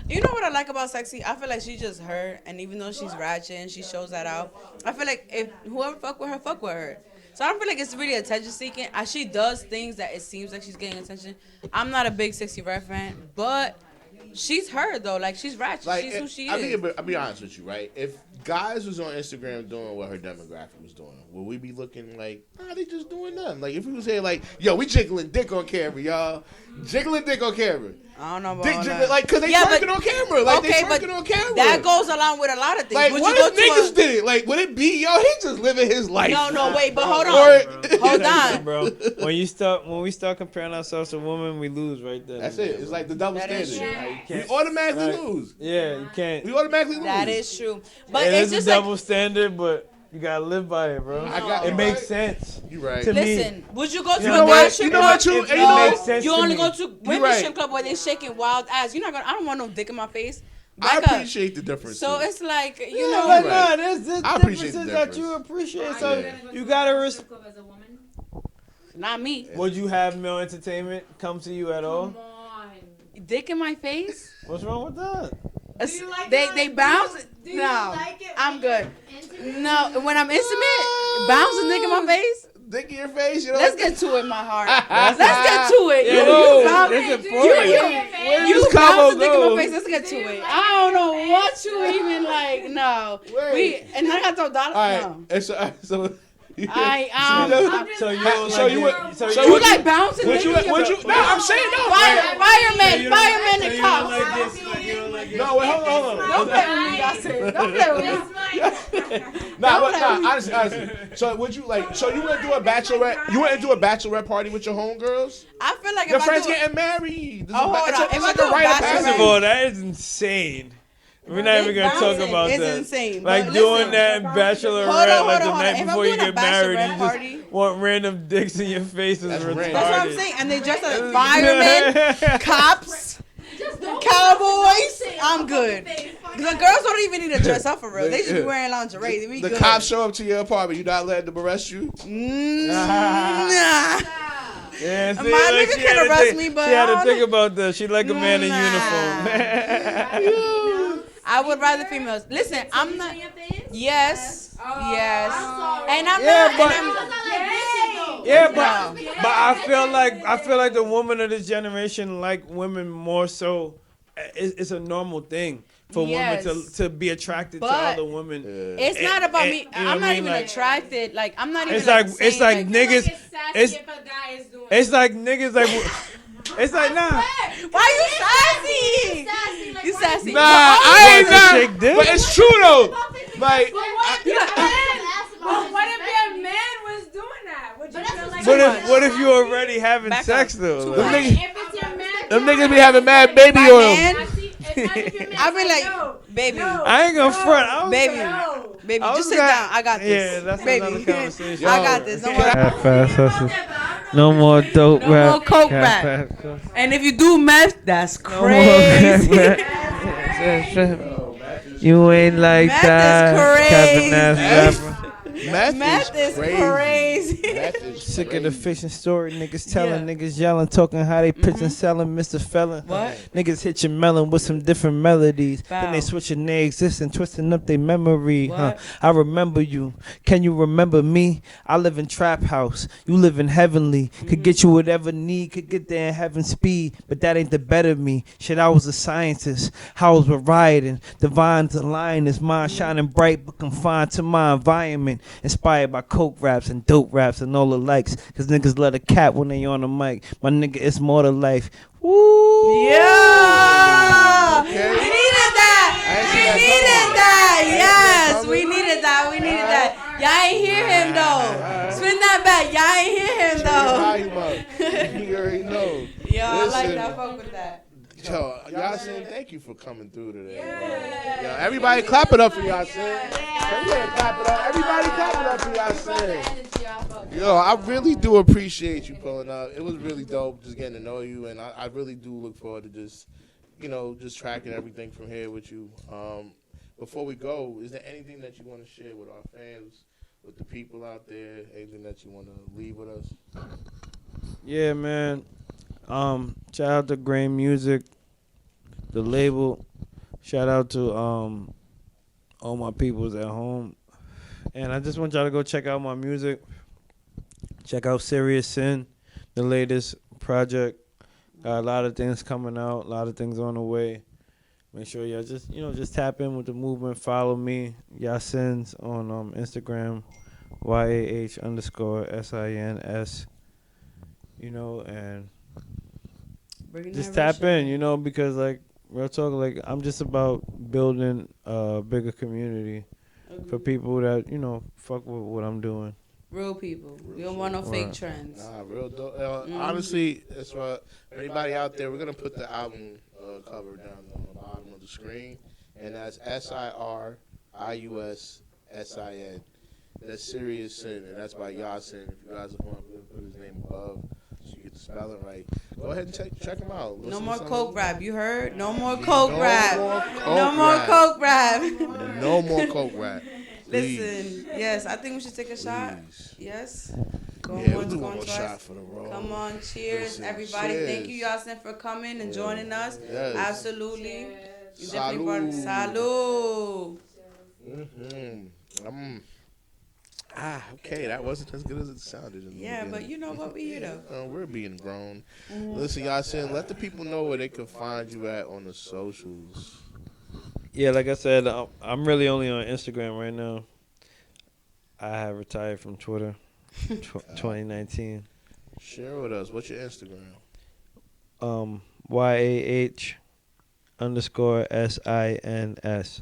You know what I like about Sexy? I feel like she's just her, and even though she's ratchet and she shows that out, I feel like if whoever fuck with her. So I don't feel like it's really attention seeking. She does things that it seems like she's getting attention. I'm not a big Sexy Red fan, but she's her though. Like she's ratchet. Like, She's who she I is. think I'll be honest with you, right? If guys was on Instagram doing what her demographic was doing, would we be looking like, they just doing nothing? Like if we was saying like, yo, we jiggling dick on camera, y'all, jiggling dick on camera. I don't know about Dick all jiggling, that. like, cause they Yeah, twerking but- on camera. Like, okay, they but twerking on camera. That goes along with a lot of things. Like, Would what you go if to niggas a- did it? Like, would it be, yo, he just living his life. No, wait, but hold Or- on. Hold Listen, on. bro. When we start comparing ourselves to women, we lose right there. That's it. It's like the double That is standard. true. Like, We automatically Right. lose. Yeah, you can't. We automatically lose. That is true. But It it's is a just double like, standard, but you gotta live by it, bro. you It makes right. sense. You right. To me. listen, would you go to You a know guy what? strip You know club? what? You It know. makes sense You to only me. go to women's right. strip club where they shaking wild ass. You're not gonna. I don't want no dick in my face. I Back up. appreciate the difference. So too. it's like you Yeah, know. like, Right. nah, there's I appreciate the differences that difference. you appreciate. Are So you gonna go you to gotta a respect. strip club as a woman? Not me. Would you have male entertainment come to you at all? Come on. Dick in my face. What's wrong with that? Do you like They it? bounce. Do you No, like it I'm when good. you're intimate? No, when I'm intimate, bouncing dick in my face. dick in your face. You know. Let's get to it, my heart. Let's get to it. Yeah, You no, bounce- this is You- important. Where You this combo bounce a dick in go? my face. Let's get to it. I don't know what you even like. No, Wait. and I got those dollars. All right. No. And so you, I'm just- So you I'm don't just- like you it- would- so so you You would like bouncing would dick you? in your Would you? face? No, I'm saying no. Firemen so and you cops. don't like this, like, you don't like this. No, wait, hold on. Don't play with me, I said. Don't play with me. Honestly. So would you like? So you wouldn't do a bachelorette? You wouldn't do a bachelorette party with your homegirls? I feel like Your if I friends do getting married. This Oh, hold it's on. it's If I like do a a rite of bachelorette- First passage. of all, that is insane. We're not even gonna talk bouncing about is that. insane, Like but doing listen. that in bachelorette, Hold on, like the hold on. night If I'm before you doing a get married, bachelorette you party- just want random dicks in your face is That's retarded. random. That's what I'm saying. And they dress as firemen, cops, Just don't cowboys. say it. I'm good. The girls don't even need to dress up for real. They just be wearing lingerie. We The good. cops show up to your apartment. You not letting them arrest you? Nah. Yeah, see, My like, nigga she can had to arrest think- me, but she had I to don't think know. about that. She like a man in Nah. uniform. I would rather females. Listen, I'm not. Yes. Yes. And I'm Yeah, not. but- And Yeah, No. but I feel like the women of this generation like women more so. It's a normal thing for women Yes. to be attracted to But- other women. it's not about And- me. you know I'm what not I mean? even Like, attracted. Like I'm not even. It's like saying, it's like niggas. It's sassy It's if a guy is doing it's like niggas like. It's like nah. Why you sassy? You sassy. Nah, I ain't What, the not. chick did? But it's true though. Like, But what if your man was doing that? Would you feel like What if you already having Back sex up. though? Too Like, much. If it's your man, them niggas be having mad baby My oil. man, I I be like, baby, I ain't gonna front. I was baby, no. baby, I was just sit gonna- down. I got this. Yeah, that's baby. another conversation. I got this. Don't worry. Fast hustle. No more dope No rap. more coke Cat rap. fast hustle. And if you do meth, that's No more crazy. crack rap. You ain't like Meth is that. crazy. Captain ass rapper. Meth is crazy. Meth is Sick of the crazy. fiction story, niggas telling, Yeah. niggas yelling, talking how they pitching, selling, Mr. Felon. What? Niggas hit your melon with some different melodies. Then they Foul. switching their existence, twisting up their memory. What? I remember you. Can you remember me? I live in trap house. You live in heavenly. Could get you whatever need. Could get there in heaven speed. But that ain't the better me. Shit, I was a scientist. I was riding. Divine's line is mine shining bright but confined to my environment. Inspired by coke raps and dope raps and all the likes. Cause niggas let a cat when they on the mic. My nigga, it's more to life. Woo! Yeah. Okay. We needed that. I ain't We seen that needed coming. that. I ain't Yes, seen that we coming. needed that. We needed that. Y'all ain't hear him though. Spin that back. Y'all ain't hear him though. You already know. Yo, I like Listen. that. Fuck with that. Yo, YAHSIN, thank you for coming through today. Yo, everybody clap it up for YAHSIN. Everybody clap it up. Everybody clap it up for YAHSIN. Yo, I really do appreciate you pulling up. It was really dope just getting to know you, and I really do look forward to just, just tracking everything from here with you. Before we go, is there anything that you want to share with our fans, with the people out there? Anything that you want to leave with us? Yeah, man. Shout out to Grain Music, the label. Shout out to all my peoples at home. And I just want y'all to go check out my music. Check out Serious Sin, the latest project. Got a lot of things coming out, a lot of things on the way. Make sure y'all just tap in with the movement. Follow me, YAH SINs on Instagram, YAH_SINS. And Bringing just that tap rich in, because like real talk, like I'm just about building a bigger community for people that fuck with what I'm doing. Real people. We don't want no fake Right. trends. Nah, real dope. Honestly, that's what anybody out there. We're gonna put the album cover down on the bottom of the screen, and that's SIRIUSSIN. That's Serious Sin, and that's by YAH SIN. If you guys want to put his name above, so you get the spelling right. Go ahead and check him out. No Listen more to some coke of rap. You heard? No more coke No rap. more coke No more rap. coke rap. his- No more coke rap. Please. Listen, yes, I think we should take a shot. Please. Yes. Going Yeah, we'll once, do going one more twice. shot for the roll. Come on, cheers, Listen, everybody. cheers. Thank you, YAH SIN, for coming and joining us. Yes. Absolutely. You definitely brought Salud. salud. Okay, that wasn't as good as it sounded. In the Yeah, but beginning. you know what we here though. We're being grown. Listen, YAH SIN, let the people know where they can find you at on the socials. Yeah, like I said, I'm really only on Instagram right now. I have retired from Twitter, 2019. Share with us. What's your Instagram? YAH_SINS.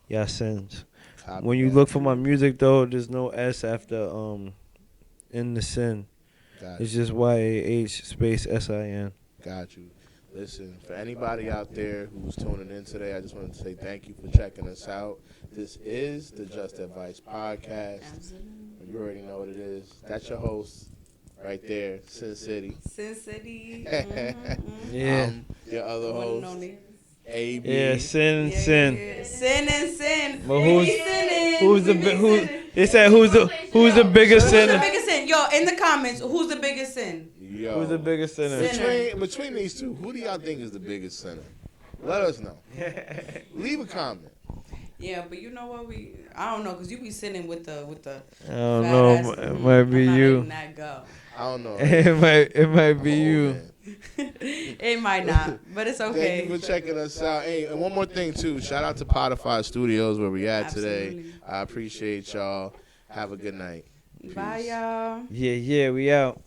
YAH SINs. Copy When you that. look for my music though, there's no S after in the sin. Got It's you. just YAH_SIN. Got you. Listen, for anybody out there who's tuning in today, I just wanted to say thank you for checking us out. This is the Just Advice Podcast. You already know what it is. That's your host right there, Sin City. Sin City. Yeah. Your other One and host, only. AB. Yeah, sin. Sin and sin. But We sinning. who's the We bi- who? sinning. They said who's the biggest Who's the sinner? biggest sin? Yo, in the comments, who's the biggest sin? Yo. Who's the biggest sinner? Sinner. Between these two, who do y'all think is the biggest sinner? Let us know. Leave a comment. Yeah, but you know what? I don't know, cause you be sitting with the. I don't know. It might be you. That go. I don't know. It might be you. Man. It might not, but it's okay. Thank you for checking us out. Hey, and one more thing too. Shout out to Potterfy Studios where we at Absolutely. today. I appreciate y'all. Have a good night. Bye, y'all. Yeah, we out.